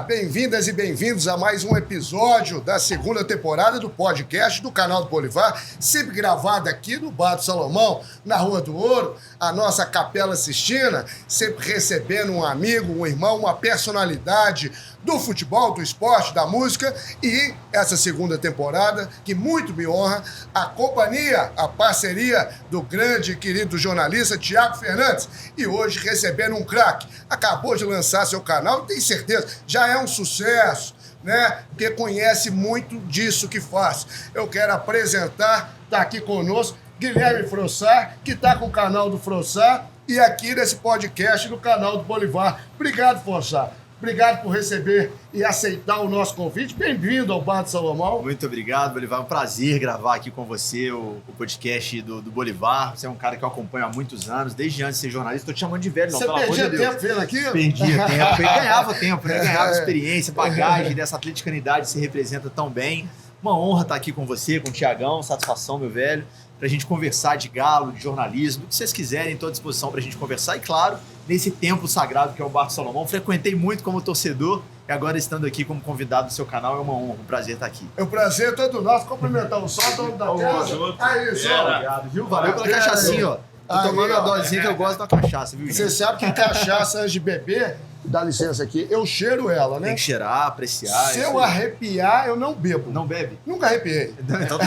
bem-vindas e bem-vindos a mais um episódio da segunda temporada do podcast do canal do Bolivar, sempre gravado aqui no Bar do Salomão, na Rua do Ouro, a nossa Capela Sistina, sempre recebendo um amigo, um irmão, uma personalidade do futebol, do esporte, da música, e essa segunda temporada, que muito me honra, a companhia, a parceria do grande e querido jornalista Thiago Fernandes, e hoje recebendo um craque, acabou de lançar seu canal, tenho certeza, já é um sucesso, né? Porque conhece muito disso que faz. Eu quero apresentar, está aqui conosco, Guilherme Frossar, que está com o canal do Frossar e aqui nesse podcast do canal do Bolivar. Obrigado, Frossar. Obrigado por receber e aceitar o nosso convite. Bem-vindo ao Bar do Salomão. Muito obrigado, Bolivar. É um prazer gravar aqui com você o podcast do Bolivar. Você é um cara que eu acompanho há muitos anos, desde antes de ser jornalista. Estou te chamando de velho, não, pelo amor de Deus. Você perdia tempo vendo aqui? Perdia tempo. Eu ganhava tempo, né? Ganhava experiência, bagagem dessa atleticanidade se representa tão bem. Uma honra estar aqui com você, com o Thiagão. Satisfação, meu velho. Pra gente conversar de galo, de jornalismo, o que vocês quiserem, estou à disposição pra gente conversar. E claro, nesse templo sagrado que é o Bar do Salomão, frequentei muito como torcedor e agora estando aqui como convidado do seu canal é uma honra, um prazer estar aqui. É um prazer todo nosso, cumprimentar o sol, dono da casa. Aí, sol. Obrigado, viu? Valeu pela cachaçinha, ó. Tô tomando a dosezinha que eu gosto da cachaça, viu, gente? Você sabe que cachaça antes de beber, dá licença aqui, eu cheiro ela, né? Tem que cheirar, apreciar. Se eu arrepiar, eu não bebo. Não bebe? Nunca arrepiei. Então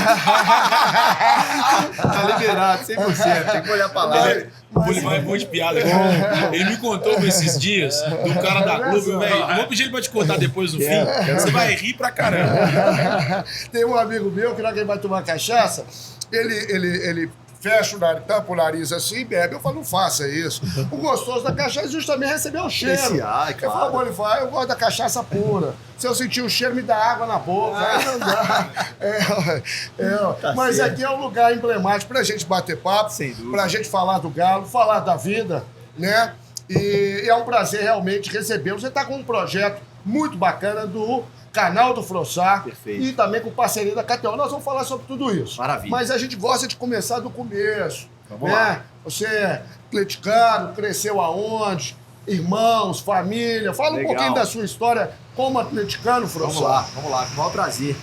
tá liberado, 100%. Tem que olhar pra lá. O Bolivar é bom de piada. Ele me contou esses dias do cara da Globo, velho. Eu vou pedir ele pra te contar depois no fim. Você vai rir pra caramba. Tem um amigo meu que na hora que ele vai tomar cachaça, ele fecha o nariz, tampa o nariz assim e bebe. Eu falo, não faça isso. O gostoso da cachaça é justamente receber o cheiro. Claro. Eu falo, Bolivar, eu gosto da cachaça pura. Se eu sentir o cheiro, me dá água na boca. Aí não dá. Tá mas certo. aqui é um lugar emblemático pra gente bater papo, Sem dúvida. pra gente falar do Galo, falar da vida, né? E é um prazer realmente recebê-lo. Você tá com um projeto muito bacana do canal do Frossar. Perfeito. E também com parceria da KTO. Nós vamos falar sobre tudo isso. Maravilha. Mas a gente gosta de começar do começo. Vamos né? lá. Você é atleticano, cresceu aonde? Irmãos, família. Fala Legal. um pouquinho da sua história como atleticano, Frossar. Vamos lá, com o maior prazer.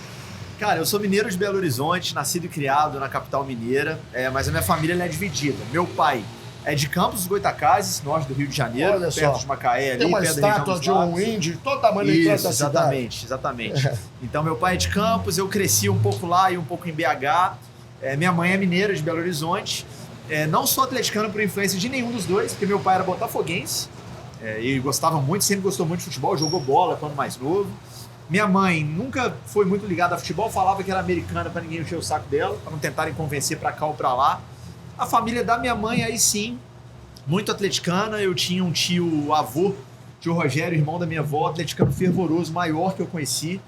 Cara, eu sou mineiro de Belo Horizonte, nascido e criado na capital mineira, mas a minha família ela é dividida. Meu pai é de Campos dos Goytacazes, norte do Rio de Janeiro, Olha perto só. de Macaé, ali, Tem uma perto da região estátua dos de um lagos. índio, todo tamanho da entrada da cidade. Exatamente. Então, meu pai é de Campos, eu cresci um pouco lá e um pouco em BH. Minha mãe é mineira de Belo Horizonte. Não sou atleticano por influência de nenhum dos dois, porque meu pai era botafoguense e gostava muito, sempre gostou muito de futebol, jogou bola quando mais novo. Minha mãe nunca foi muito ligada a futebol, falava que era americana para ninguém encher o saco dela, para não tentarem convencer para cá ou para lá. A família da minha mãe, aí sim, muito atleticana. Eu tinha um avô, tio Rogério, irmão da minha avó, atleticano fervoroso, maior que eu conheci.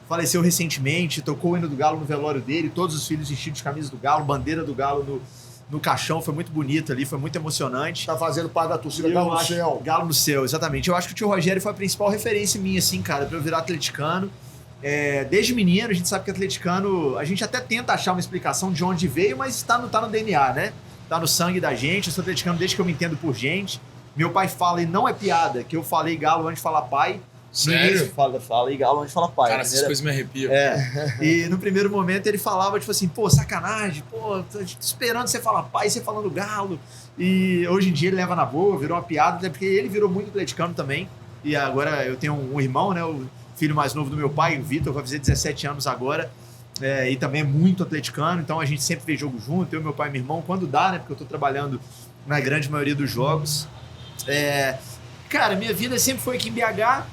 Faleceu recentemente, tocou o hino do Galo no velório dele, todos os filhos vestidos de camisa do Galo, bandeira do Galo no caixão, foi muito bonito ali, foi muito emocionante. Tá fazendo parte da torcida Galo no Céu. Galo no Céu, exatamente. Eu acho que o tio Rogério foi a principal referência minha, assim, cara, pra eu virar atleticano. Desde menino, a gente sabe que atleticano, a gente até tenta achar uma explicação de onde veio, mas tá no DNA, né? Tá no sangue da gente. Eu sou atleticano desde que eu me entendo por gente. Meu pai fala, e não é piada, que eu falei Galo antes de falar pai. Sério? Falei Galo antes de falar pai. Cara, essas coisas me arrepiam. E no primeiro momento ele falava, tipo assim, pô, sacanagem, pô, tô esperando você falar pai, você falando Galo. E hoje em dia ele leva na boa, virou uma piada, até porque ele virou muito atleticano também. E agora eu tenho um irmão, né, o filho mais novo do meu pai, o Vitor, vai fazer 17 anos agora. E também é muito atleticano, então a gente sempre vê jogo junto, eu, meu pai e meu irmão, quando dá, né, porque eu tô trabalhando na grande maioria dos jogos. Cara, minha vida sempre foi aqui em BH,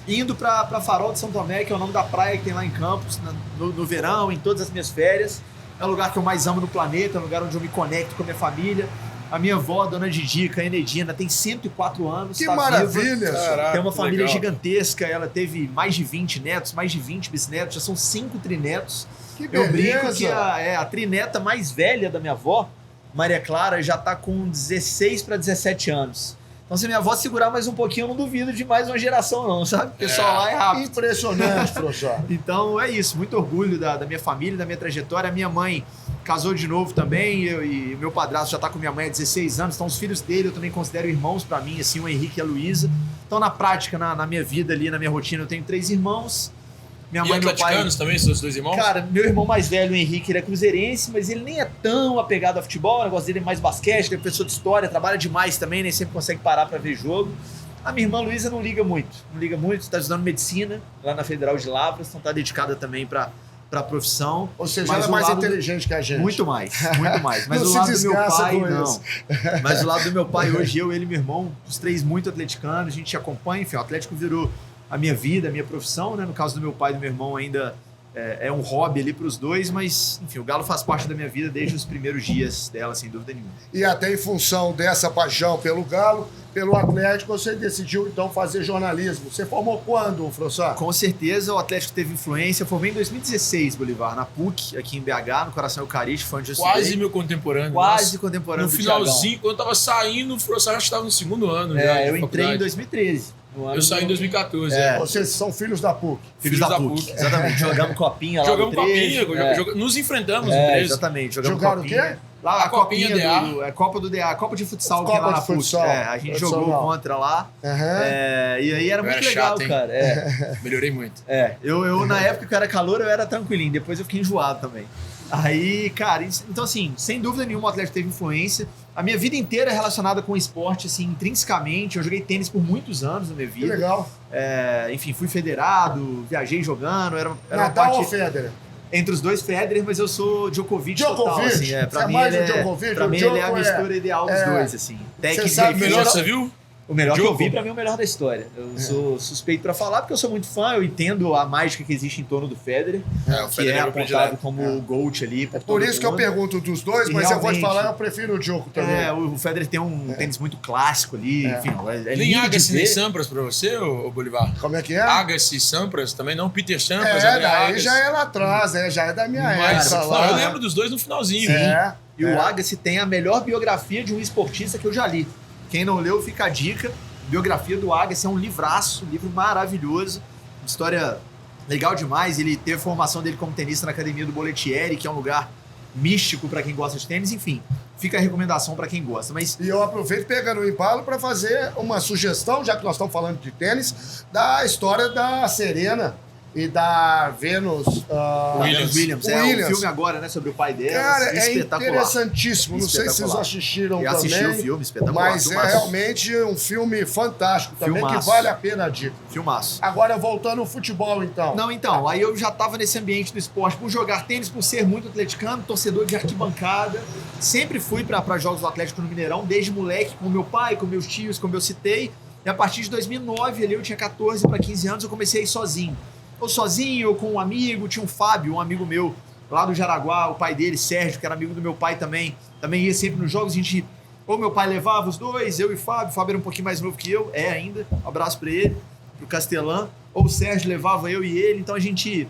indo pra Farol de São Tomé, que é o nome da praia que tem lá em Campos, no verão, em todas as minhas férias. É o lugar que eu mais amo no planeta, é o lugar onde eu me conecto com a minha família. A minha avó, dona Didica, a Enedina, tem 104 anos. Que tá maravilha! Viva. Caraca, Tem uma família legal. gigantesca, ela teve mais de 20 netos, mais de 20 bisnetos, já são 5 trinetos. Que Eu brinco beleza! que a trineta mais velha da minha avó, Maria Clara, já tá com 16 para 17 anos. Então, se minha avó segurar mais um pouquinho, eu não duvido de mais uma geração, não, sabe? O pessoal lá é rápido. Impressionante, Frossar. Então, é isso. Muito orgulho da minha família, da minha trajetória. A minha mãe casou de novo também, e meu padrasto já tá com minha mãe há 16 anos. Então, os filhos dele eu também considero irmãos pra mim, assim, o Henrique e a Luísa. Então, na prática, na minha vida ali, na minha rotina, eu tenho 3 irmãos. Minha mãe e meu pai... atleticanos também, seus 2 irmãos? Cara, meu irmão mais velho, o Henrique, ele é cruzeirense, mas ele nem é tão apegado a futebol, o negócio dele é mais basquete, ele é professor de história, trabalha demais também, nem sempre consegue parar pra ver jogo. A minha irmã Luísa não liga muito, está estudando medicina lá na Federal de Lavras, então tá dedicada também pra profissão. Ou seja, ela é mais inteligente que a gente. Muito mais, muito mais. Mas Não o lado se do meu pai, com não. isso. Mas o lado do meu pai, hoje eu, ele e meu irmão, os 3 muito atleticanos, a gente acompanha, enfim, o Atlético virou a minha vida, a minha profissão, né? No caso do meu pai e do meu irmão ainda é um hobby ali para os 2, mas, enfim, o Galo faz parte da minha vida desde os primeiros dias dela, sem dúvida nenhuma. E até em função dessa paixão pelo Galo, pelo Atlético, você decidiu então fazer jornalismo. Você formou quando, François? Com certeza o Atlético teve influência. Eu formei em 2016, Bolivar, na PUC, aqui em BH, no Coração Eucarístico, foi onde eu estudei. Quase meu contemporâneo. Quase contemporâneo no do finalzinho, quando eu tava saindo, o François já estava no 2º ano. Eu entrei em 2013. Eu saí em 2014. Vocês são filhos da PUC. Filhos da PUC. Exatamente. Jogamos copinha lá Jogamos no 13. copinha, nos enfrentamos no 13. Exatamente. Jogaram copinha. o quê? Lá a copinha DA. Copa do DA, Copa de futsal Copa que é lá de na PUC. futsal. A gente jogou contra lá. E aí era muito legal, chato, cara. Melhorei muito. Eu na época que eu era calor, eu era tranquilinho. Depois eu fiquei enjoado também. Aí, cara, então assim, sem dúvida nenhuma o Atlético teve influência. A minha vida inteira é relacionada com o esporte, assim, intrinsecamente. Eu joguei tênis por muitos anos na minha vida. Que legal. Enfim, fui federado, viajei jogando. Era Nadal ou Federer? Entre os 2, Federer, mas eu sou Djokovic total, assim. Pra mim, mais o Djokovic? Pra mim ele é a mistura ideal dos 2, assim. Você sabe melhor que você viu? O melhor que eu vi, pra mim, é o melhor da história. Eu sou suspeito pra falar, porque eu sou muito fã, eu entendo a mágica que existe em torno do Federer, o que Federer é apontado como o GOAT ali. Por isso que eu pergunto dos 2, mas eu vou te falar, eu prefiro o Djoko também. O Federer tem um tênis muito clássico ali, enfim. Nem Agassi nem Sampras pra você, ô Bolivar? Como é que é? Agassi e Sampras também não, Peter Sampras. Daí já é lá atrás, já é da minha época lá. Eu lembro dos 2 no finalzinho. E o Agassi tem a melhor biografia de um esportista que eu já li. Quem não leu, fica a dica. Biografia do Agassi é um livraço, um livro maravilhoso, história legal demais. Ele teve a formação dele como tenista na academia do Bollettieri, que é um lugar místico para quem gosta de tênis. Enfim, fica a recomendação para quem gosta. E eu aproveito pegando o embalo para fazer uma sugestão, já que nós estamos falando de tênis, da história da Serena e da Venus Williams. O filme agora, né, sobre o pai dela. Cara, é interessantíssimo. Não sei se vocês assistiram também. Assisti o filme, espetacular. Mas é realmente um filme fantástico também, que vale a pena a dica. Filmaço. Agora, voltando ao futebol, então. Não, aí eu já estava nesse ambiente do esporte, por jogar tênis, por ser muito atleticano, torcedor de arquibancada. Sempre fui para jogos do Atlético no Mineirão, desde moleque, com meu pai, com meus tios, como eu citei. E a partir de 2009, ali eu tinha 14 para 15 anos, eu comecei a ir sozinho. Ou sozinho, ou com um amigo. Tinha um Fábio, um amigo meu, lá do Jaraguá, o pai dele, Sérgio, que era amigo do meu pai também ia sempre nos jogos. A gente, ou meu pai levava os 2, eu e o Fábio era um pouquinho mais novo que eu, ainda, um abraço pra ele, pro Castelã, ou o Sérgio levava eu e ele, então a gente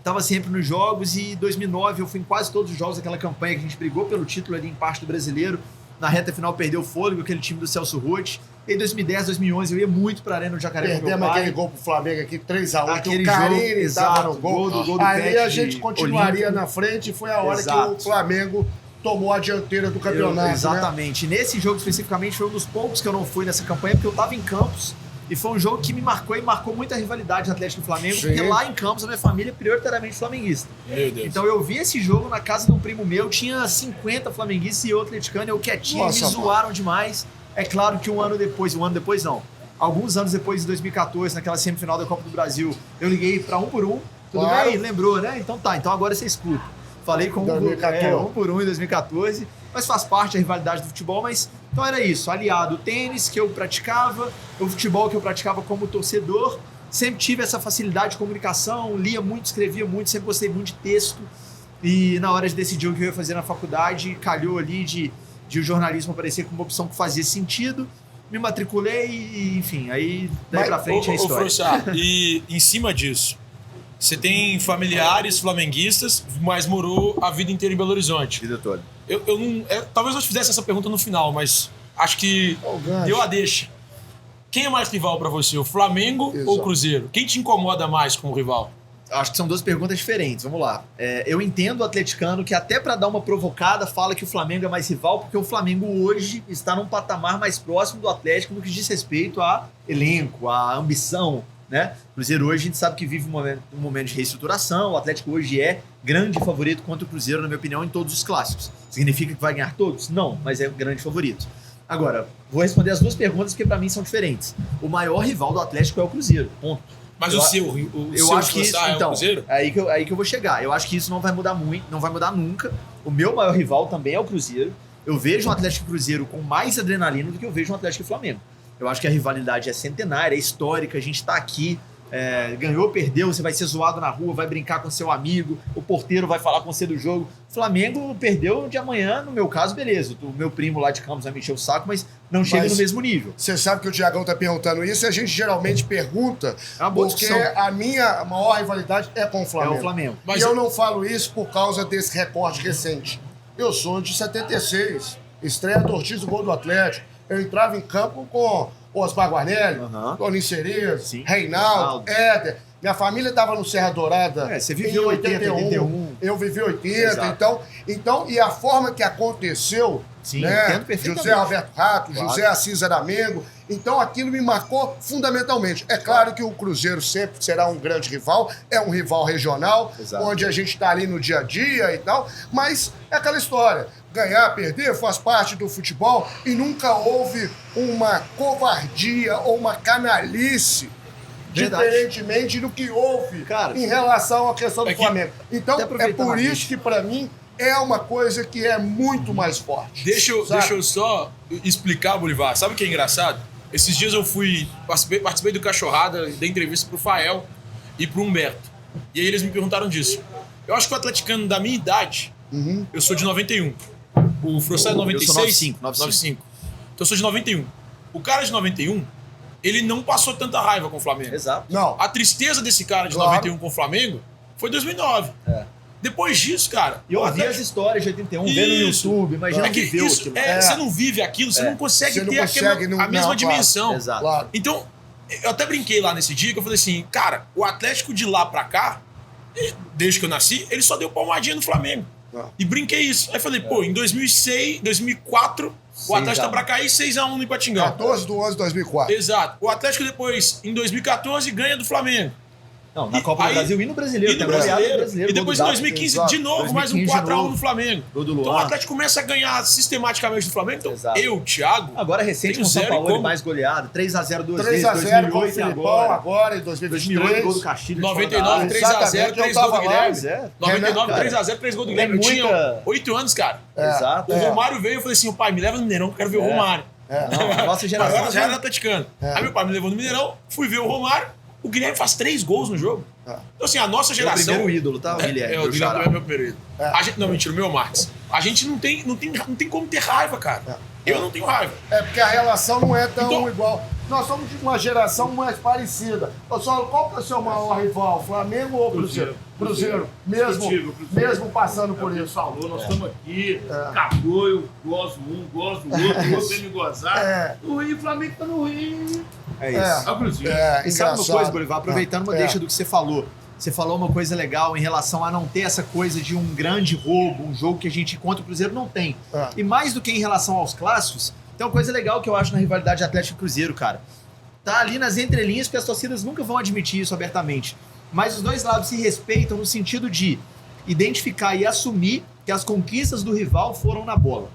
tava sempre nos jogos. E em 2009 eu fui em quase todos os jogos daquela campanha que a gente brigou pelo título ali em parte do Brasileiro. Na reta final perdeu o fôlego, aquele time do Celso Roth. Em 2010, 2011, eu ia muito pra Arena do Jacaré com meu pai. Aquele gol pro Flamengo aqui, 3-1, aquele que o Carille estava no gol. Do aí a gente continuaria na frente e foi a hora que o Flamengo tomou a dianteira do campeonato. Exatamente. Né? Nesse jogo especificamente foi um dos poucos que eu não fui nessa campanha, porque eu tava em Campos. E foi um jogo que me marcou e marcou muita rivalidade no Atlético e Flamengo, porque lá em Campos a minha família é prioritariamente flamenguista. Meu Deus. Então eu vi esse jogo na casa de um primo meu, tinha 50 flamenguistas e eu atleticano, eu quietinho, me zoaram demais. É claro que alguns anos depois, em 2014, naquela semifinal da Copa do Brasil, eu liguei pra um por um. Tudo bem? Lembrou, né? Então tá, então agora você escuta. Falei com um por um em 2014, mas faz parte da rivalidade do futebol. Mas então era isso, aliado o tênis que eu praticava, o futebol que eu praticava como torcedor. Sempre tive essa facilidade de comunicação, lia muito, escrevia muito, sempre gostei muito de texto. E na hora de decidir o que eu ia fazer na faculdade, calhou ali de o jornalismo aparecer como uma opção que fazia sentido. Me matriculei e, enfim, aí daí pra frente é a história. E em cima disso, você tem familiares flamenguistas, mas morou a vida inteira em Belo Horizonte. Vida toda. Talvez eu te fizesse essa pergunta no final, mas acho que deu a deixa. Quem é mais rival pra você, o Flamengo ou o Cruzeiro? Quem te incomoda mais como rival? Acho que são duas perguntas diferentes. Vamos lá. Eu entendo o atleticano que até para dar uma provocada fala que o Flamengo é mais rival, porque o Flamengo hoje está num patamar mais próximo do Atlético no que diz respeito a elenco, a ambição, né? O Cruzeiro hoje a gente sabe que vive um momento de reestruturação. O Atlético hoje é grande favorito contra o Cruzeiro, na minha opinião, em todos os clássicos. Significa que vai ganhar todos? Não, mas é grande favorito. Agora, vou responder as duas perguntas porque para mim são diferentes. O maior rival do Atlético é o Cruzeiro, ponto. Mas eu seu acho que isso, é então, o Cruzeiro? aí que eu vou chegar. Eu acho que isso não vai mudar muito, não vai mudar nunca. O meu maior rival também é o Cruzeiro. Eu vejo um Atlético e Cruzeiro com mais adrenalina do que eu vejo um Atlético e Flamengo. Eu acho que a rivalidade é centenária, é histórica, a gente tá aqui, ganhou, perdeu, você vai ser zoado na rua, vai brincar com seu amigo, o porteiro vai falar com você do jogo. Flamengo perdeu de amanhã, no meu caso, beleza. O meu primo lá de Campos vai me encher o saco, mas não chega no mesmo nível. Você sabe que o Thiagão tá perguntando isso e a gente geralmente pergunta, uma boa porque discussão. a minha maior rivalidade é com o Flamengo. É o Flamengo. E eu não falo isso por causa desse recorte recente. Eu sou de 76, estreia do Ortiz do gol do Atlético. Eu entrava em campo com Osmar Guarnelli, Toninho Cerezo, Reinaldo, Éder. Minha família estava no Serra Dourada. Você viveu 80, 81. Eu vivi 80, então, e a forma que aconteceu, sim, né? José Roberto Rato, claro. José Assis Aramengo. Então aquilo me marcou fundamentalmente. É claro que o Cruzeiro sempre será um grande rival, é um rival regional, onde a gente está ali no dia a dia e tal, mas é aquela história. Ganhar, perder, faz parte do futebol e nunca houve uma covardia ou uma canalice, diferentemente do que houve em relação à questão do Flamengo. Então, é por isso que, para mim, é uma coisa que é muito mais forte. Deixa eu só explicar, Bolivar. Sabe o que é engraçado? Esses dias eu participei do Cachorrada, dei entrevista pro Fael e pro Humberto. E aí eles me perguntaram disso. Eu acho que o atleticano da minha idade, eu sou de 91. O Frossá é 96? Eu sou 95. Então eu sou de 91. O cara de 91, ele não passou tanta raiva com o Flamengo. Exato. Não. A tristeza desse cara de 91 com o Flamengo foi 2009. Depois disso, cara... E eu ouvi as histórias de 81, vendo no YouTube, mas já não viveu aquilo. Você não vive aquilo, você não consegue ter a mesma dimensão. Claro. Exato. Claro. Então, eu até brinquei lá nesse dia, que eu falei assim, cara, o Atlético de lá pra cá, desde que eu nasci, ele só deu palmadinha no Flamengo. E brinquei isso. Aí falei, pô, em 2006, 2004, o Atlético tá pra cair 6-1 no Ipatingão. 14/11/2004. Exato. O Atlético depois, em 2014, ganha do Flamengo. Não, na Copa do Brasil e no Brasileiro. E depois em 2015, de novo, mais um 4-1 no Flamengo. Então o Atlético começa a ganhar sistematicamente do Flamengo. Então eu, Thiago... Agora recente com o São Paulo, mais goleado. 3-0 duas 3-0 vezes, 2008 com o Filipão, agora em 2023. Gol do Castilho. 99, 3-0, 3 gols do Guilherme. 99, 3-0, 3 gols do Guilherme. Eu tinha 8 anos, cara. Exato. O Romário veio e eu falei assim, pai, me leva no Mineirão que eu quero ver o Romário. Não, nossa geração. Agora já era atleticano. Aí meu pai me levou no Mineirão, fui ver o Romário. O Guilherme faz 3 gols no jogo. Então, assim, a nossa geração... É o primeiro ídolo, tá? O Guilherme. O Guilherme é meu primeiro ídolo. Não, mentira, o meu Marques. A gente não tem como ter raiva, cara. Eu não tenho raiva. É porque a relação não é tão igual. Nós somos de uma geração mais parecida. Eu só, qual que é o seu maior rival? Flamengo ou Cruzeiro? Cruzeiro. Mesmo passando por isso. Falou, nós estamos aqui, acabou, eu gosto um, gosto do outro, vou me gozar. No Rio, o Flamengo tá no Rio. É isso. É o Cruzeiro. E sabe uma coisa, Bolivar? Aproveitando uma deixa do que você falou. Você falou uma coisa legal em relação a não ter essa coisa de um grande roubo, um jogo que a gente contra o Cruzeiro não tem. E mais do que em relação aos clássicos, tem uma coisa legal que eu acho na rivalidade Atlético e Cruzeiro, cara. Tá ali nas entrelinhas, porque as torcidas nunca vão admitir isso abertamente. Mas os dois lados se respeitam no sentido de identificar e assumir que as conquistas do rival foram na bola.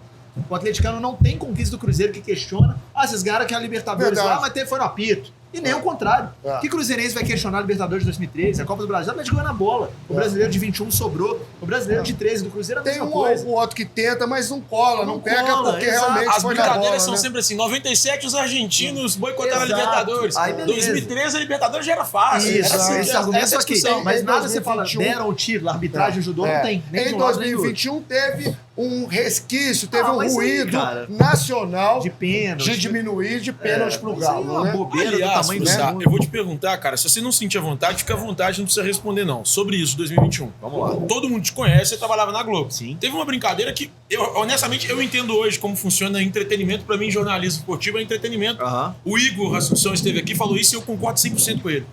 O atleticano não tem conquista do Cruzeiro que questiona. Vocês ganharam aquela Libertadores lá, mas foi no apito. E nem o contrário. Que cruzeirense vai questionar a Libertadores de 2013, a Copa do Brasil? O Atlético ganhou na bola. O brasileiro de 21 sobrou. O brasileiro de 13 do Cruzeiro é a mesma coisa. Tem um outro que tenta, mas não cola, não pega cola, porque realmente as foi na bola. As brincadeiras são sempre assim. 97 os argentinos boicotaram a Libertadores. 2013 a Libertadores já era fácil. Isso, esse argumento essa aqui. discussão. Mas nada você fala, deram o título, a arbitragem ajudou, não tem. Nem em 2021 teve um resquício, teve um ruído nacional de pênalti, de diminuir de pênalti pro Galo. Uma bobeira do tamanho do eu vou te perguntar, cara, se você não sentir à vontade, fica à vontade, não precisa responder não. Sobre isso, 2021. Vamos lá. Todo mundo te conhece, você trabalhava na Globo. Sim. Teve uma brincadeira que, honestamente, eu entendo hoje como funciona entretenimento. Pra mim, jornalismo esportivo é entretenimento. O Igor Assunção esteve aqui e falou isso e eu concordo 100% com ele.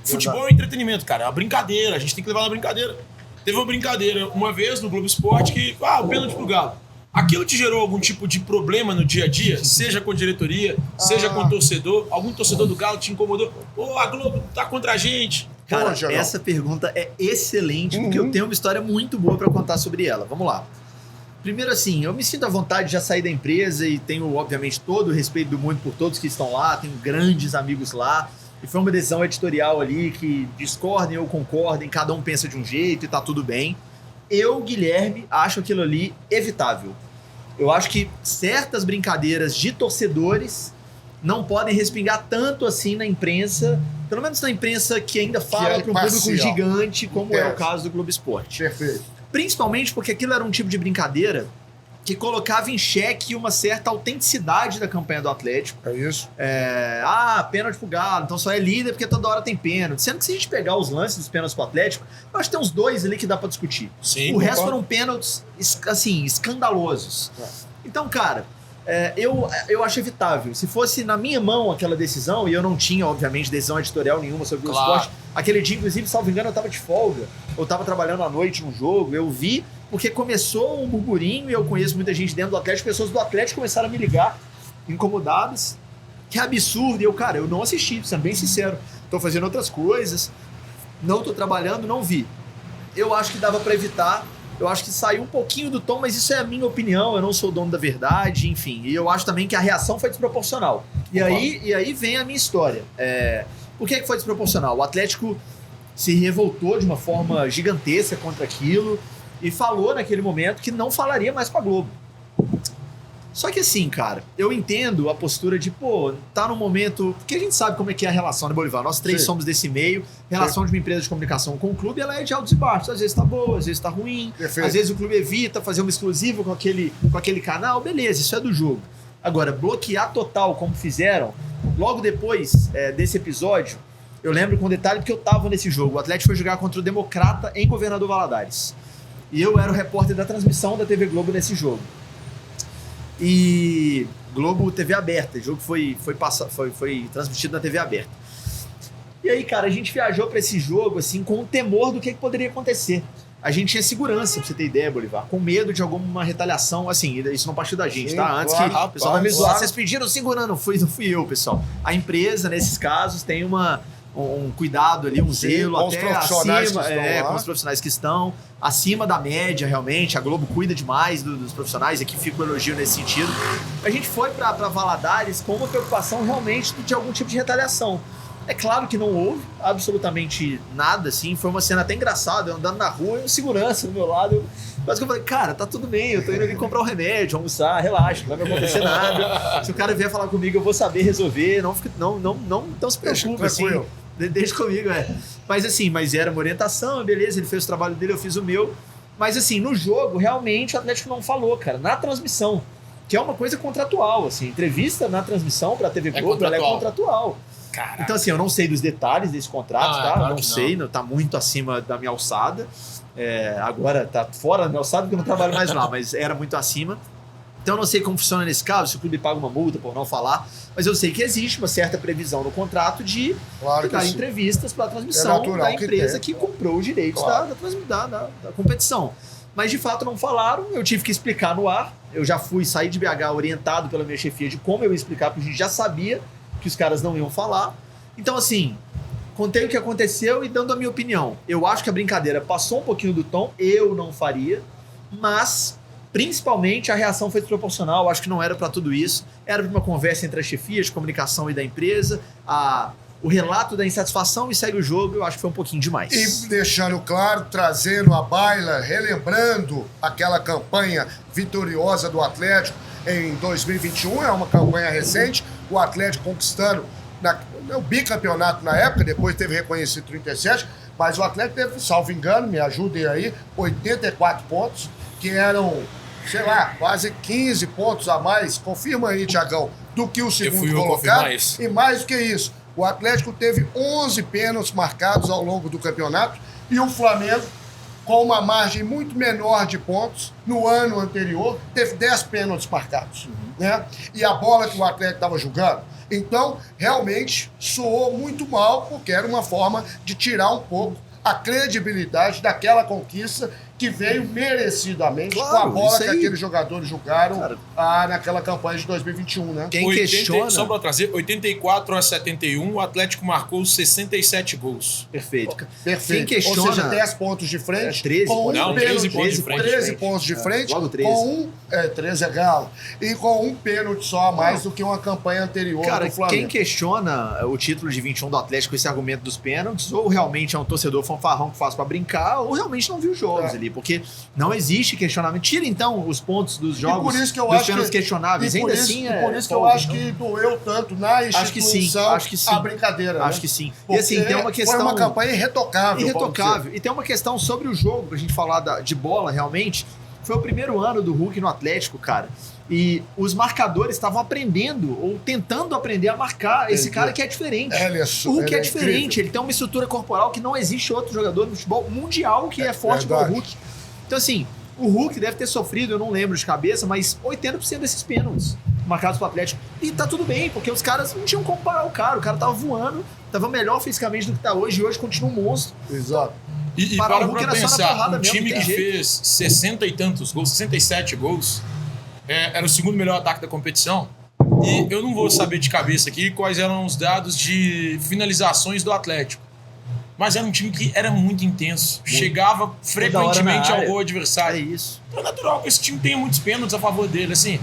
Futebol é entretenimento, cara. É uma brincadeira. A gente tem que levar na brincadeira. Teve uma brincadeira uma vez no Globo Esporte que, o pênalti pro Galo. Aquilo te gerou algum tipo de problema no dia a dia? Seja com diretoria, seja com torcedor? Algum torcedor do Galo te incomodou? A Globo tá contra a gente. Cara, essa pergunta é excelente, porque eu tenho uma história muito boa pra contar sobre ela. Vamos lá. Primeiro assim, eu me sinto à vontade de já sair da empresa e tenho, obviamente, todo o respeito do mundo por todos que estão lá, tenho grandes amigos lá. E foi uma decisão editorial ali que discordem ou concordem, cada um pensa de um jeito e tá tudo bem. Eu, Guilherme, acho aquilo ali evitável. Eu acho que certas brincadeiras de torcedores não podem respingar tanto assim na imprensa, pelo menos na imprensa que ainda fala para um público gigante, como é o caso do Globo Esporte. Perfeito. Principalmente porque aquilo era um tipo de brincadeira que colocava em xeque uma certa autenticidade da campanha do Atlético. É isso. Pênalti pro Galo, então só é líder porque toda hora tem pênalti. Sendo que se a gente pegar os lances dos pênaltis pro Atlético, eu acho que tem uns 2 ali que dá pra discutir. Sim, o resto foram pênaltis, assim, escandalosos. Então, cara, eu acho evitável. Se fosse na minha mão aquela decisão, e eu não tinha, obviamente, decisão editorial nenhuma sobre o esporte, aquele dia, inclusive, salvo engano, eu tava de folga, eu tava trabalhando à noite num jogo, eu vi, porque começou um burburinho, e eu conheço muita gente dentro do Atlético, pessoas do Atlético começaram a me ligar, incomodadas, que absurdo, e eu não assisti, sendo bem sincero, tô fazendo outras coisas, não tô trabalhando, não vi. Eu acho que dava pra evitar, eu acho que saiu um pouquinho do tom, mas isso é a minha opinião, eu não sou o dono da verdade, enfim, e eu acho também que a reação foi desproporcional. E aí vem a minha história. Por que foi desproporcional? O Atlético se revoltou de uma forma gigantesca contra aquilo e falou naquele momento que não falaria mais com a Globo. Só que assim, cara, eu entendo a postura de, tá num momento... Porque a gente sabe como é que é a relação, né, Bolivar? Nós 3 somos desse meio. Relação de uma empresa de comunicação com o clube, ela é de altos e baixos. Às vezes tá boa, às vezes tá ruim. Perfeito. Às vezes o clube evita fazer uma exclusiva com aquele canal. Beleza, isso é do jogo. Agora, bloquear total, como fizeram, logo depois desse episódio, eu lembro com detalhe porque eu tava nesse jogo. O Atlético foi jogar contra o Democrata em Governador Valadares. E eu era o repórter da transmissão da TV Globo nesse jogo. E Globo TV aberta, o jogo foi transmitido na TV aberta. E aí, cara, a gente viajou pra esse jogo assim com o temor do que poderia acontecer. A gente tinha segurança, pra você ter ideia, Bolivar, com medo de alguma retaliação, assim, isso não partiu da gente, sim, tá? Antes claro, que o pessoal vai me zoar, vocês pediram segurando, não fui eu, pessoal. A empresa, nesses casos, tem um cuidado ali, zelo até acima, com os profissionais que estão, acima da média, realmente. A Globo cuida demais dos profissionais, aqui fica o elogio nesse sentido. A gente foi pra Valadares com uma preocupação realmente de algum tipo de retaliação. É claro que não houve absolutamente nada, assim, foi uma cena até engraçada, eu andando na rua e um segurança do meu lado, mas eu falei, cara, tá tudo bem, eu tô indo ali comprar um remédio, almoçar, relaxa, não vai me acontecer nada, se o cara vier falar comigo eu vou saber resolver, não se preocupe, assim, deixa comigo, mas era uma orientação, beleza, ele fez o trabalho dele, eu fiz o meu, mas assim, no jogo, realmente o Atlético não falou, cara, na transmissão, que é uma coisa contratual, assim, entrevista na transmissão pra TV Globo, ela é contratual. Caraca. Então, assim, eu não sei dos detalhes desse contrato, tá? Claro não sei, não. Tá muito acima da minha alçada. Agora tá fora da minha alçada porque eu não trabalho mais lá, mas era muito acima. Então, eu não sei como funciona nesse caso, se o clube paga uma multa por não falar, mas eu sei que existe uma certa previsão no contrato de dar entrevistas para a transmissão da empresa que comprou os direitos da competição. Mas, de fato, não falaram, eu tive que explicar no ar. Eu já saí de BH orientado pela minha chefia de como eu ia explicar, porque a gente já sabia que os caras não iam falar. Então, assim, contei o que aconteceu e dando a minha opinião. Eu acho que a brincadeira passou um pouquinho do tom, eu não faria, mas, principalmente, a reação foi desproporcional. Eu acho que não era para tudo isso. Era uma conversa entre as chefias de comunicação e da empresa, o relato da insatisfação e segue o jogo, eu acho que foi um pouquinho demais. E deixando claro, trazendo à baila, relembrando aquela campanha vitoriosa do Atlético em 2021, é uma campanha recente, o Atlético conquistando o bicampeonato na época, depois teve reconhecido 37, mas o Atlético teve, salvo engano, me ajudem aí, 84 pontos, que eram, sei lá, quase 15 pontos a mais, confirma aí, Thiagão, do que o segundo colocado. E mais do que isso, o Atlético teve 11 pênaltis marcados ao longo do campeonato e o Flamengo, com uma margem muito menor de pontos, no ano anterior, teve 10 pênaltis marcados. Né? E a bola que o Atlético estava jogando, Então, realmente, soou muito mal, porque era uma forma de tirar um pouco a credibilidade daquela conquista que veio merecidamente com a bola que aqueles jogadores jogaram naquela campanha de 2021, né? Quem questiona... Só para trazer, 84-71, o Atlético marcou 67 gols. Perfeito. Perfeito. Quem questiona... Ou seja, 10 pontos de frente. 13. Com Não, 13 pontos de frente. 13 pontos de frente. Logo 13. Com 13 é galo. E com um pênalti só a mais do que uma campanha anterior Cara, do Flamengo. quem questiona o título de 21 do Atlético com esse argumento dos pênaltis, ou realmente é um torcedor fanfarrão que faz pra brincar, ou realmente não viu os jogos ali, porque não existe questionamento. Tira então os pontos dos jogos, por isso que eu dos acho pênaltis que, questionáveis. Ainda assim por isso que eu acho que doeu tanto na instituição acho que sim. a brincadeira. Acho né? que sim. Porque E assim, tem uma questão... foi uma campanha irretocável. E tem uma questão sobre o jogo, pra gente falar de bola realmente. Foi o primeiro ano do Hulk no Atlético, cara. E os marcadores estavam aprendendo, ou tentando aprender a marcar esse cara que é diferente. O Hulk é diferente, incrível. Ele tem uma estrutura corporal que não existe outro jogador no futebol mundial que é forte como o Hulk. Então assim, o Hulk deve ter sofrido, eu não lembro de cabeça, mas 80% desses pênaltis marcados pro Atlético. E tá tudo bem, porque os caras não tinham como parar o cara tava voando, tava melhor fisicamente do que tá hoje, e hoje continua um monstro. Exato. E para pra pensar, um time que fez 60 e tantos gols, 67 gols, era o segundo melhor ataque da competição. E eu não vou saber de cabeça aqui quais eram os dados de finalizações do Atlético. Mas era um time que era muito intenso. Chegava frequentemente ao gol adversário. É isso. Então é natural que esse time tenha muitos pênaltis a favor dele. Assim,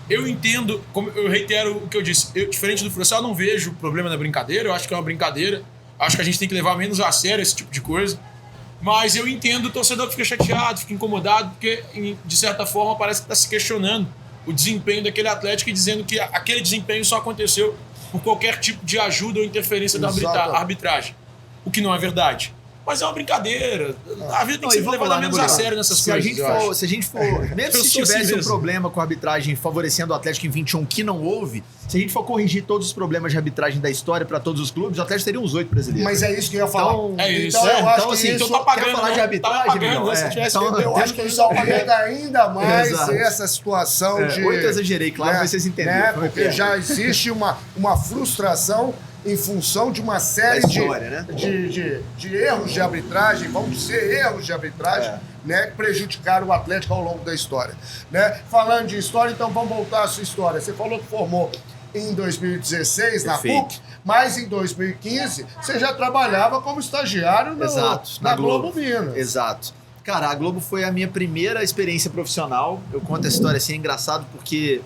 eu entendo, como eu reitero o que eu disse, diferente do Frussel, eu não vejo problema na brincadeira. Eu acho que é uma brincadeira. Acho que a gente tem que levar menos a sério esse tipo de coisa. Mas eu entendo o torcedor que fica chateado, fica incomodado, porque, de certa forma, parece que está se questionando o desempenho daquele Atlético e dizendo que aquele desempenho só aconteceu por qualquer tipo de ajuda ou interferência da arbitragem. O que não é verdade. Mas é uma brincadeira. A vida tem que ser levada menos a sério nessas coisas. Se a gente for mesmo se tivesse um problema com a arbitragem favorecendo o Atlético em 21, que não houve, se a gente for corrigir todos os problemas de arbitragem da história para todos os clubes, o Atlético teria uns 8 brasileiros. Mas é isso que eu ia falar. Então eu acho que isso... Tá pagando, quer falar de arbitragem, eu acho que eles estão pagando ainda mais essa situação de... 8 eu exagerei, claro, mas vocês entenderam. Porque já existe uma frustração em função de uma série de erros de arbitragem, vamos dizer erros de arbitragem, né, que prejudicaram o Atlético ao longo da história. Né? Falando de história, então vamos voltar à sua história. Você falou que formou em 2016 na PUC, mas em 2015 você já trabalhava como estagiário na Globo Minas. Exato. Cara, a Globo foi a minha primeira experiência profissional. Eu conto a história assim, é engraçado porque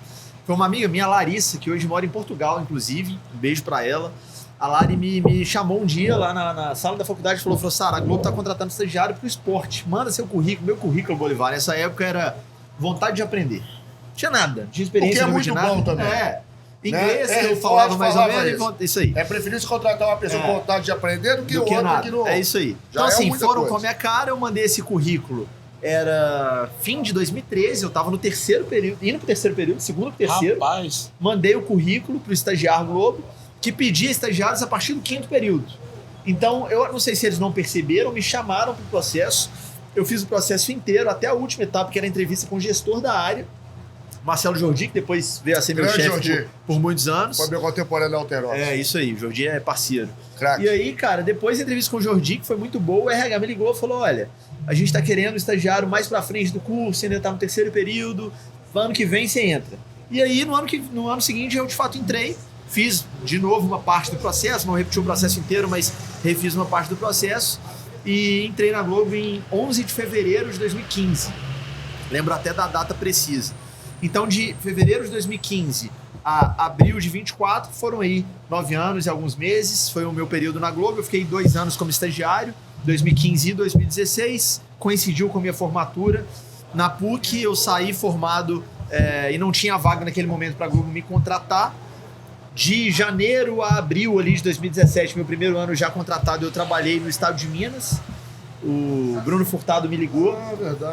foi uma amiga minha, Larissa, que hoje mora em Portugal, inclusive. Um beijo pra ela. A Lari me chamou um dia lá na sala da faculdade e falou, Sara, a Globo tá contratando estagiário pro esporte. Manda seu currículo, meu currículo, Bolivar. Nessa época era vontade de aprender. Não tinha nada, não tinha experiência. O que é muito bom também. Inglês, que eu falava mais ou menos, isso aí. É preferível se contratar uma pessoa com vontade de aprender do que outra que não... É isso aí. Então assim, foram com a minha cara, eu mandei esse currículo. Era fim de 2013, eu tava no terceiro período, indo pro terceiro período, segundo pro terceiro. Rapaz. Mandei o currículo pro estagiário Globo, que pedia estagiários a partir do quinto período. Então, eu não sei se eles não perceberam, me chamaram pro processo. Eu fiz o processo inteiro, até a última etapa, que era a entrevista com o gestor da área, Marcelo Jordi, que depois veio a ser meu chefe por muitos anos. Foi meu contemporâneo da Alterosa. É, isso aí, o Jordi é parceiro. Crack. E aí, cara, depois da entrevista com o Jordi, que foi muito boa, o RH me ligou e falou, olha, a gente tá querendo o estagiário mais pra frente do curso, ainda tá no terceiro período, ano que vem você entra. E aí, no ano seguinte, eu de fato entrei, fiz de novo uma parte do processo, não repeti o processo inteiro, mas refiz uma parte do processo e entrei na Globo em 11 de fevereiro de 2015. Lembro até da data precisa. Então, de fevereiro de 2015 a abril de 24, foram aí 9 anos e alguns meses. Foi o meu período na Globo. Eu fiquei 2 anos como estagiário, 2015 e 2016. Coincidiu com a minha formatura. Na PUC, eu saí formado e não tinha vaga naquele momento para a Globo me contratar. De janeiro a abril ali de 2017, meu primeiro ano já contratado, eu trabalhei no estado de Minas. O Bruno Furtado me ligou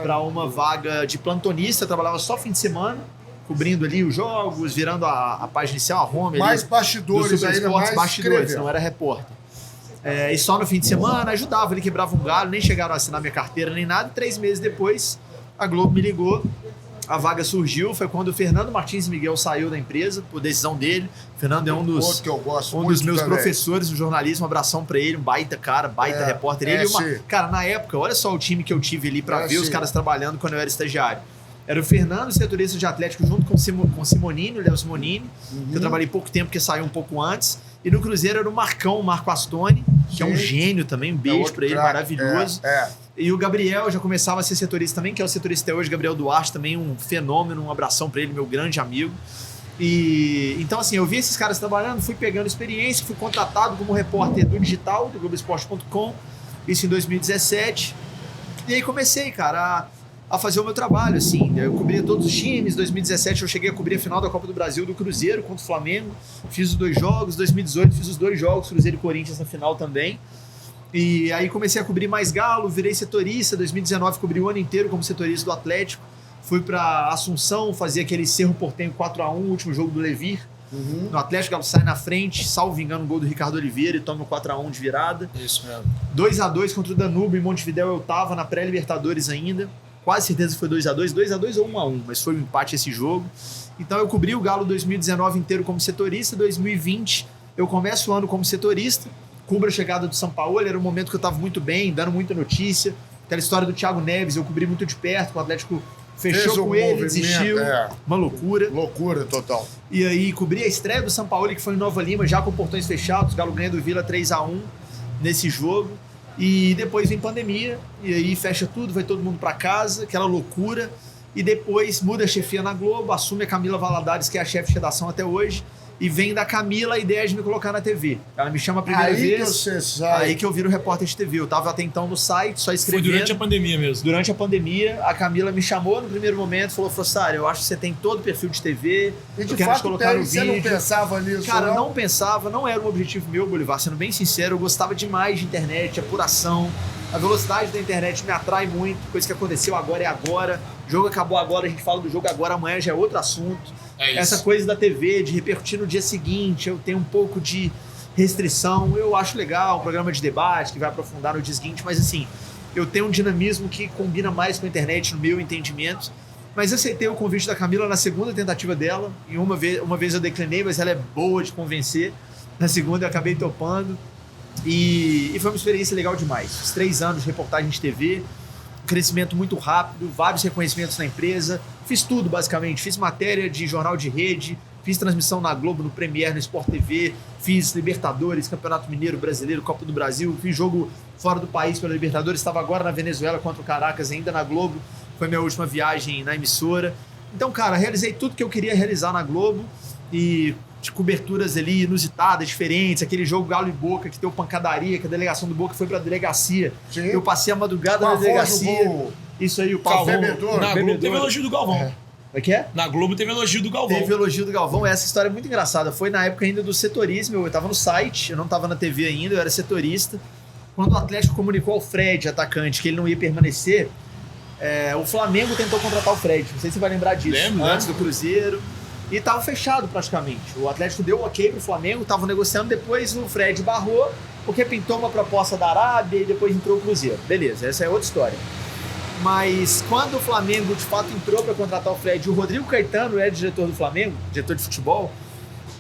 para uma vaga de plantonista. Eu trabalhava só fim de semana, cobrindo ali os jogos, virando a página inicial, a home. Mais ali, bastidores ainda, mais bastidores, escrever. não era repórter. E só no fim de semana, ajudava, ele quebrava um galho, nem chegaram a assinar minha carteira nem nada. E 3 meses depois, a Globo me ligou a vaga surgiu, foi quando o Fernando Martins Miguel saiu da empresa, por decisão dele. O Fernando é um dos meus professores do jornalismo, um abração pra ele, um baita cara, baita repórter. Cara, na época, olha só o time que eu tive ali pra ver os caras trabalhando quando eu era estagiário. Era o Fernando, setorista de Atlético, junto com o Simonini, o Léo Simonini, que eu trabalhei pouco tempo, porque saiu um pouco antes. E no Cruzeiro era o Marco Astoni, que é um gênio também, um beijo pra ele, maravilhoso. E o Gabriel já começava a ser setorista também, que é o setorista até hoje, Gabriel Duarte, também um fenômeno, um abração pra ele, meu grande amigo. E então, assim, eu vi esses caras trabalhando, fui pegando experiência, fui contratado como repórter do digital, do Globoesporte.com, isso em 2017. E aí comecei, cara, a fazer o meu trabalho, assim. Eu cobria todos os times. Em 2017 eu cheguei a cobrir a final da Copa do Brasil do Cruzeiro contra o Flamengo. Fiz os 2 jogos. Em 2018 fiz os 2 jogos, Cruzeiro e Corinthians na final também. E aí comecei a cobrir mais Galo, virei setorista. Em 2019 cobri o ano inteiro como setorista do Atlético. Fui para Assunção, fazia aquele Cerro Porteño 4-1, último jogo do Levir. No Atlético, o Galo sai na frente, salvo engano, um gol do Ricardo Oliveira e toma o 4-1 de virada. Isso mesmo. 2-2 contra o Danúbio em Montevidéu, eu tava na pré-Libertadores ainda. Quase certeza que foi 2-2 ou 1-1, mas foi um empate esse jogo. Então eu cobri o Galo 2019 inteiro como setorista. 2020 eu começo o ano como setorista, cubro a chegada do São Paulo. Era um momento que eu estava muito bem, dando muita notícia. Aquela história do Thiago Neves, eu cobri muito de perto, o Atlético fechou com ele, desistiu. Uma loucura. Loucura total. E aí cobri a estreia do São Paulo, que foi em Nova Lima, já com portões fechados. O Galo ganha do Vila 3-1 nesse jogo. E depois vem pandemia, e aí fecha tudo, vai todo mundo pra casa, aquela loucura. E depois muda a chefia na Globo, assume a Camila Valadares, que é a chefe de redação até hoje, e vem da Camila a ideia de me colocar na TV. Ela me chama a primeira vez, aí que eu viro repórter de TV. Eu tava até então no site, só escrevendo. Foi durante a pandemia mesmo. Durante a pandemia, a Camila me chamou no primeiro momento, falou, Frossari, eu acho que você tem todo o perfil de TV, e de fato colocar no você vídeo. Não pensava nisso, cara, não pensava, não era um objetivo meu, Bolivar, sendo bem sincero, eu gostava demais de internet, apuração, a velocidade da internet me atrai muito, coisa que aconteceu agora é agora, o jogo acabou agora, a gente fala do jogo agora, amanhã já é outro assunto. Essa coisa da TV, de repercutir no dia seguinte, eu tenho um pouco de restrição, eu acho legal, um programa de debate que vai aprofundar no dia seguinte, mas assim, eu tenho um dinamismo que combina mais com a internet no meu entendimento, mas aceitei o convite da Camila na segunda tentativa dela, e uma vez eu declinei, mas ela é boa de convencer, na segunda eu acabei topando, e foi uma experiência legal demais. Os 3 anos de reportagem de TV, crescimento muito rápido, vários reconhecimentos na empresa, fiz tudo basicamente, fiz matéria de jornal de rede, fiz transmissão na Globo, no Premiere, no Sport TV, fiz Libertadores, Campeonato Mineiro, Brasileiro, Copa do Brasil, fiz jogo fora do país pela Libertadores, estava agora na Venezuela contra o Caracas, ainda na Globo, foi minha última viagem na emissora. Então, cara, realizei tudo que eu queria realizar na Globo e de coberturas ali inusitadas, diferentes, aquele jogo Galo e Boca que deu pancadaria, que a delegação do Boca foi pra delegacia. Sim. Eu passei a madrugada na delegacia. Isso aí, o Pavão. Na Globo teve elogio do Galvão. O que é? Na Globo teve elogio do Galvão. Teve elogio do Galvão. Essa história é muito engraçada. Foi na época ainda do setorismo. Eu tava no site, eu não tava na TV ainda, eu era setorista. Quando o Atlético comunicou ao Fred, atacante, que ele não ia permanecer, o Flamengo tentou contratar o Fred. Não sei se você vai lembrar disso. Lembro, antes do Cruzeiro. E tava fechado praticamente. O Atlético deu ok pro Flamengo, tava negociando, depois o Fred barrou, porque pintou uma proposta da Arábia e depois entrou o Cruzeiro. Beleza, essa é outra história. Mas quando o Flamengo de fato entrou para contratar o Fred, o Rodrigo Caetano era diretor do Flamengo, diretor de futebol,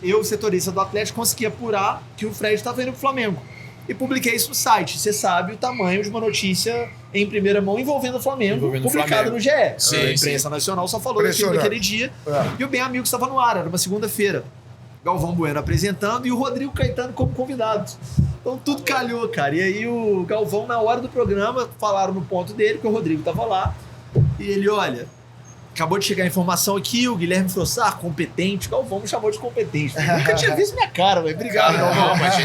eu, setorista do Atlético, consegui apurar que o Fred estava indo pro Flamengo. E publiquei isso no site. Você sabe o tamanho de uma notícia em primeira mão envolvendo o Flamengo, publicada no GE. Sim, a imprensa nacional só falou daquilo naquele dia. E o Bem Amigo estava no ar, era uma segunda-feira. Galvão Bueno apresentando e o Rodrigo Caetano como convidado. Então tudo calhou, cara. E aí o Galvão, na hora do programa, falaram no ponto dele que o Rodrigo estava lá. E ele, olha, acabou de chegar a informação aqui, o Guilherme Frossar, competente. O Galvão me chamou de competente. Eu nunca tinha visto minha cara, velho. Obrigado, Galvão. Mas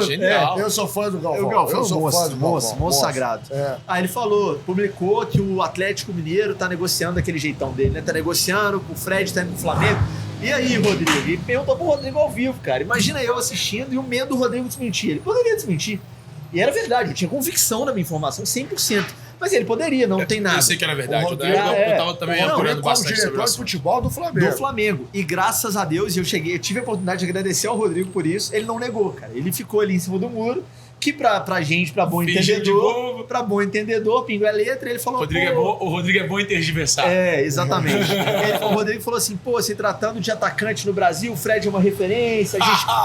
genial. Eu sou fã do Galvão. O Galvão é um monstro sagrado. Aí ele falou, publicou que o Atlético Mineiro tá negociando daquele jeitão dele, né? Tá negociando, o Fred tá indo pro Flamengo. E aí, Rodrigo? E perguntou pro Rodrigo ao vivo, cara. Imagina eu assistindo e o medo do Rodrigo desmentir. Ele poderia desmentir. E era verdade, eu tinha convicção na minha informação, 100%. Mas ele poderia, não tem nada. Eu sei que era verdade. O Eu tava também apurando bastante sobre diretor de futebol do Flamengo. Do Flamengo. E graças a Deus, eu tive a oportunidade de agradecer ao Rodrigo por isso. Ele não negou, cara. Ele ficou ali em cima do muro, que pra gente, pra bom Fingindo de entendedor, bobo. pra bom entendedor, pingo é letra, ele falou... O Rodrigo é bom em tergiversar. Exatamente. O Rodrigo falou assim, pô, se tratando de atacante no Brasil, o Fred é uma referência,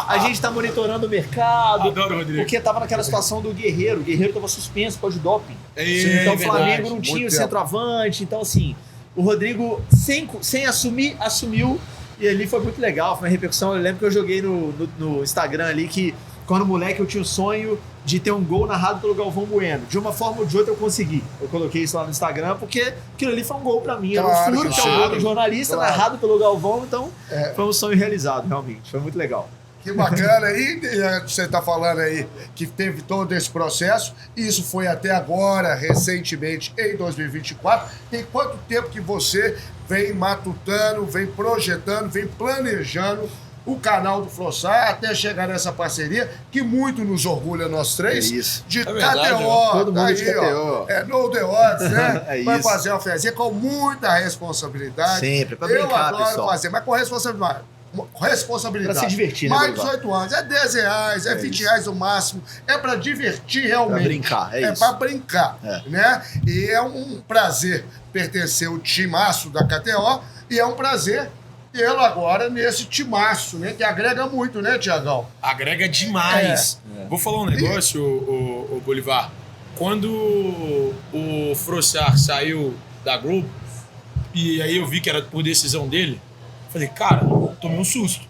a gente tá monitorando o mercado. Adoro o Rodrigo. Porque tava naquela situação do Guerreiro. O Guerreiro tava suspenso por causa de doping. verdade. Então o Flamengo não tinha o Muito centroavante. Então, assim, o Rodrigo, sem assumir, assumiu. E ali foi muito legal, foi uma repercussão. Eu lembro que eu joguei no Instagram ali que, quando moleque, eu tinha o sonho de ter um gol narrado pelo Galvão Bueno. De uma forma ou de outra eu consegui. Eu coloquei isso lá no Instagram porque aquilo ali foi um gol pra mim. Era um furo, que é um gol do jornalista, narrado pelo Galvão. Então, foi um sonho realizado, realmente. Foi muito legal. Que bacana aí, você está falando aí que teve todo esse processo, isso foi até agora, recentemente, em 2024. Tem quanto tempo que você vem matutando, vem projetando, vem planejando o canal do Flossar até chegar nessa parceria, que muito nos orgulha nós três, de verdade, KTO, todo mundo aí, de KTO. No The Odds, né? Vai isso. fazer uma fezinha com muita responsabilidade. Sempre, pra Eu brincar, adoro pessoal. fazer, mas com responsabilidade. Pra se divertir, né, Mais de Bolivar? 18 anos. É 10 reais, é 20 reais no máximo. É pra divertir realmente. Pra brincar, é isso. Pra brincar, É. né? E é um prazer pertencer ao timaço da KTO e é um prazer tê-lo agora nesse timaço, né? Que agrega muito, né, Tiagão? Agrega demais. Vou falar um negócio, o Bolivar. Quando o Frossar saiu da Globo, e aí eu vi que era por decisão dele, falei, cara, tomei um susto.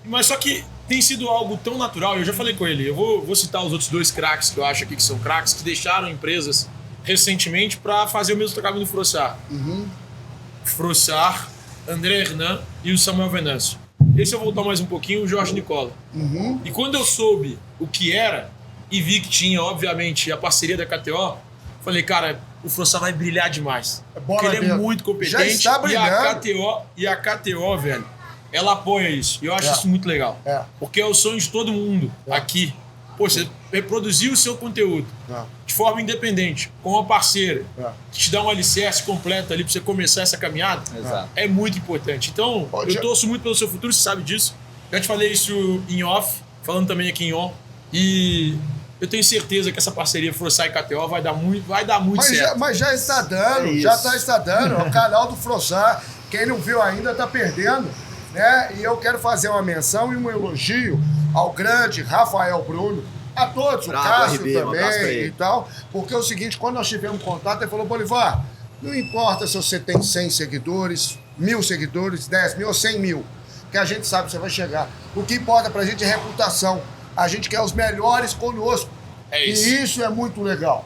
Mas só que tem sido algo tão natural, eu já falei com ele, eu vou citar os outros dois craques que eu acho aqui que são craques, que deixaram empresas recentemente para fazer o mesmo trabalho do Frossar. Frossar, André Hernan e o Samuel Venâncio. Esse eu vou voltar mais um pouquinho, o Jorge Nicola. E quando eu soube o que era e vi que tinha, obviamente, a parceria da KTO, falei, cara, o Frossar vai brilhar demais. Porque ele é muito competente. Já está brilhando. E a KTO, velho, ela apoia isso. E eu acho isso muito legal. Porque é o sonho de todo mundo aqui. Pô, você reproduzir o seu conteúdo de forma independente, com uma parceira, que te dá um alicerce completo ali pra você começar essa caminhada, é muito importante. Então, eu torço muito pelo seu futuro, você sabe disso. Já te falei isso em off, falando também aqui em on. E eu tenho certeza que essa parceria Frossar e KTO vai dar muito certo. Mas já está dando, está dando. O canal do Frossar, quem não viu ainda tá perdendo, né? E eu quero fazer uma menção e um elogio ao grande Rafael Bruno, a todos, o Cássio RB, também e tal, porque é o seguinte, quando nós tivemos contato, ele falou, Bolivar, não importa se você tem 100 seguidores, 1.000 seguidores, 10 mil ou 100 mil, que a gente sabe que você vai chegar. O que importa pra gente é reputação. A gente quer os melhores conosco. É isso. E isso é muito legal.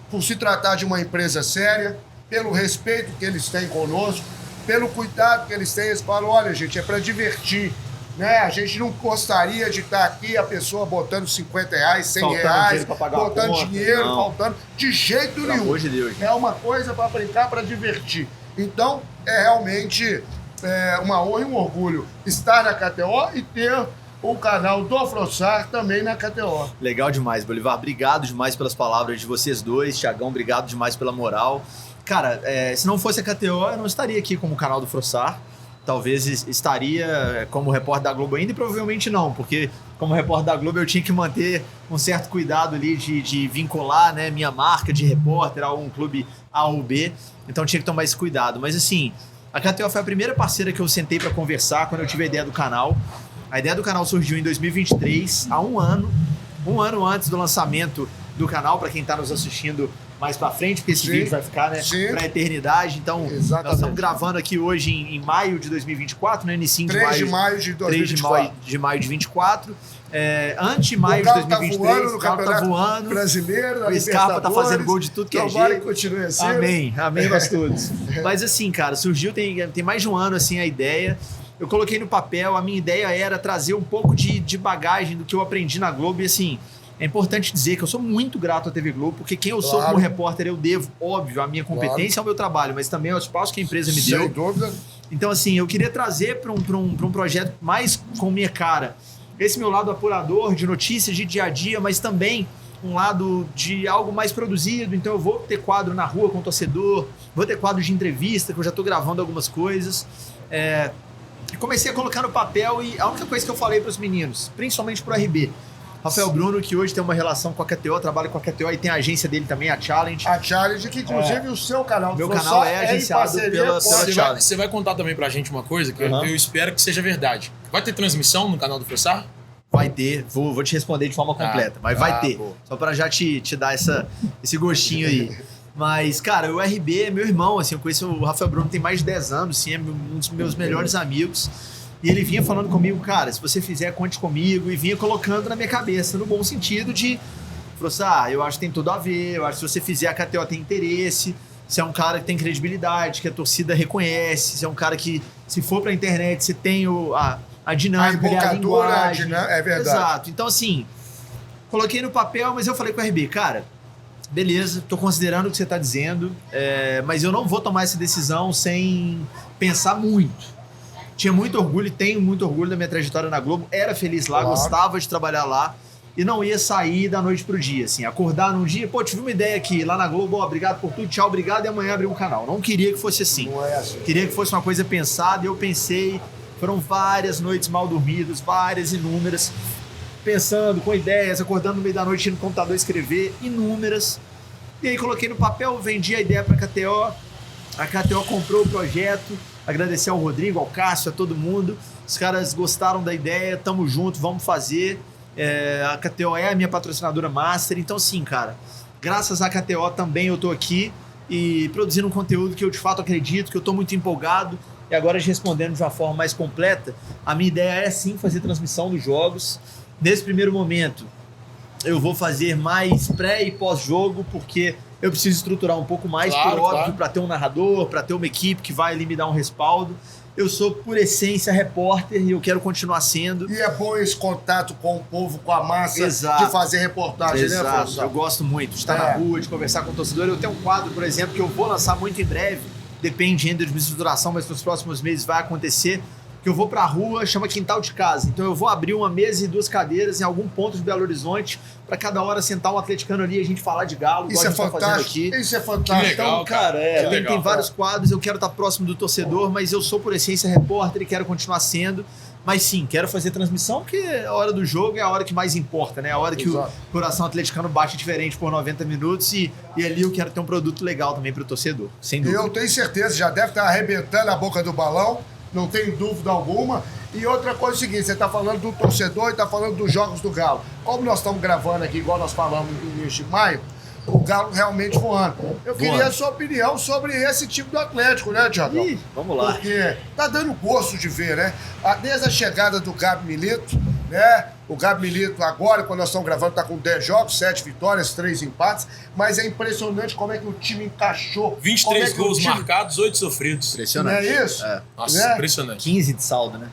Por se tratar de uma empresa séria, pelo respeito que eles têm conosco, pelo cuidado que eles têm, eles falam, olha, gente, é para divertir, né? A gente não gostaria de estar aqui, a pessoa botando 50 reais, 100 faltando reais, dinheiro pra pagar botando a conta, dinheiro, não. faltando, de jeito Pelo nenhum. amor de Deus. É uma coisa para brincar, para divertir. Então, é realmente uma honra e um orgulho estar na KTO e ter o canal do Frossar também na KTO. Legal demais, Bolivar. Obrigado demais pelas palavras de vocês dois. Thiagão, obrigado demais pela moral. Cara, se não fosse a KTO, eu não estaria aqui como canal do Frossar. Talvez estaria como repórter da Globo ainda e provavelmente não, porque como repórter da Globo eu tinha que manter um certo cuidado ali de vincular, né, minha marca de repórter a um clube A ou B, então tinha que tomar esse cuidado. Mas assim, a KTO foi a primeira parceira que eu sentei para conversar quando eu tive a ideia do canal. A ideia do canal surgiu em 2023, há um ano antes do lançamento do canal, para quem está nos assistindo mais para frente, porque esse vídeo vai ficar, né, para a eternidade. Então, exatamente, nós estamos gravando aqui hoje em maio de 2024, né, início 3 de maio de 2024. 3 de maio de 24. Antes de maio de 2023, o carro tá voando brasileiro, na o Scarpa tá fazendo gol de tudo que é jeito. Continue assim. Amém nós todos. Mas assim, cara, surgiu, tem mais de um ano assim a ideia. Eu coloquei no papel, a minha ideia era trazer um pouco de bagagem do que eu aprendi na Globo. E assim, é importante dizer que eu sou muito grato à TV Globo, porque quem eu sou como repórter, eu devo, óbvio, a minha competência ao meu trabalho, mas também ao espaço que a empresa me deu. Sem dúvida. Então assim, eu queria trazer para um projeto mais com minha cara esse meu lado apurador de notícias de dia a dia, mas também um lado de algo mais produzido. Então eu vou ter quadro na rua com o torcedor, vou ter quadro de entrevista, que eu já estou gravando algumas coisas. Comecei a colocar no papel e a única coisa que eu falei para os meninos, principalmente para o RB, Rafael Bruno, que hoje tem uma relação com a KTO, trabalha com a KTO e tem a agência dele também, a Challenge. A Challenge, que inclusive o seu canal do Meu Flow canal só é agenciado pela Challenge. Você vai contar também pra gente uma coisa que eu espero que seja verdade. Vai ter transmissão no canal do Flossar? Vai ter, vou te responder de forma completa, mas vai ter. Boa. Só pra já te dar esse gostinho aí. Mas, cara, o RB é meu irmão, assim, eu conheço o Rafael Bruno tem mais de 10 anos, assim, é um dos meus melhores amigos. E ele vinha falando comigo, cara, se você fizer, conte comigo, e vinha colocando na minha cabeça, no bom sentido de, falou assim, eu acho que tem tudo a ver, eu acho que se você fizer, a KTO tem interesse, você é um cara que tem credibilidade, que a torcida reconhece, você é um cara que, se for pra internet, você tem a dinâmica, a linguagem. É verdade. Exato. Então, assim, coloquei no papel, mas eu falei com o RB, cara, beleza, tô considerando o que você tá dizendo, mas eu não vou tomar essa decisão sem pensar muito. Tinha muito orgulho, tenho muito orgulho da minha trajetória na Globo, era feliz lá, gostava de trabalhar lá e não ia sair da noite pro dia, assim, acordar num dia, tive uma ideia aqui lá na Globo, obrigado por tudo, tchau, obrigado, e amanhã abrir um canal. Não queria que fosse assim. Não é assim. Queria que fosse uma coisa pensada e eu pensei, foram várias noites mal dormidas, várias, inúmeras, pensando, com ideias, acordando no meio da noite, indo no computador escrever, inúmeras. E aí coloquei no papel, vendi a ideia pra KTO, a KTO comprou o projeto, agradecer ao Rodrigo, ao Cássio, a todo mundo. Os caras gostaram da ideia, tamo junto, vamos fazer. A KTO é a minha patrocinadora master. Então, sim, cara, graças à KTO também eu tô aqui e produzindo um conteúdo que eu de fato acredito, que eu tô muito empolgado. E agora, respondendo de uma forma mais completa, a minha ideia é sim fazer transmissão dos jogos. Nesse primeiro momento, eu vou fazer mais pré e pós-jogo, porque eu preciso estruturar um pouco mais, por óbvio, para ter um narrador, para ter uma equipe que vai ali me dar um respaldo. Eu sou, por essência, repórter e eu quero continuar sendo. E é bom esse contato com o povo, com a massa, Exato. de fazer reportagem, Exato. né, Afonso? Eu gosto muito de estar na rua, de conversar com o torcedor. Eu tenho um quadro, por exemplo, que eu vou lançar muito em breve, depende ainda de minha estruturação, mas nos próximos meses vai acontecer, que eu vou pra rua, chama Quintal de Casa. Então eu vou abrir uma mesa e 2 cadeiras em algum ponto de Belo Horizonte, para cada hora sentar um atleticano ali e a gente falar de Galo, Isso é fantástico. Isso é fantástico. Legal, então, cara, tem vários quadros, eu quero estar próximo do torcedor, mas eu sou por essência repórter e quero continuar sendo. Mas sim, quero fazer transmissão, porque a hora do jogo é a hora que mais importa, né? A hora que o coração atleticano bate diferente por 90 minutos e ali eu quero ter um produto legal também para o torcedor, sem dúvida. Eu tenho certeza, já deve estar arrebentando a boca do balão, não tenho dúvida alguma. E outra coisa é o seguinte, você está falando do torcedor e está falando dos jogos do Galo. Como nós estamos gravando aqui, igual nós falamos no início de maio, o Galo realmente voando. Eu queria a sua opinião sobre esse time do Atlético, né, Thiago? Vamos lá. Porque tá dando gosto de ver, né? Desde a chegada do Gabi Milito, né? O Gabi Milito agora, quando nós estamos gravando, tá com 10 jogos, 7 vitórias, 3 empates. Mas é impressionante como é que o time encaixou. 23 gols marcados, 8 sofridos. Impressionante. Não é isso? Nossa, né? impressionante. 15 de saldo, né?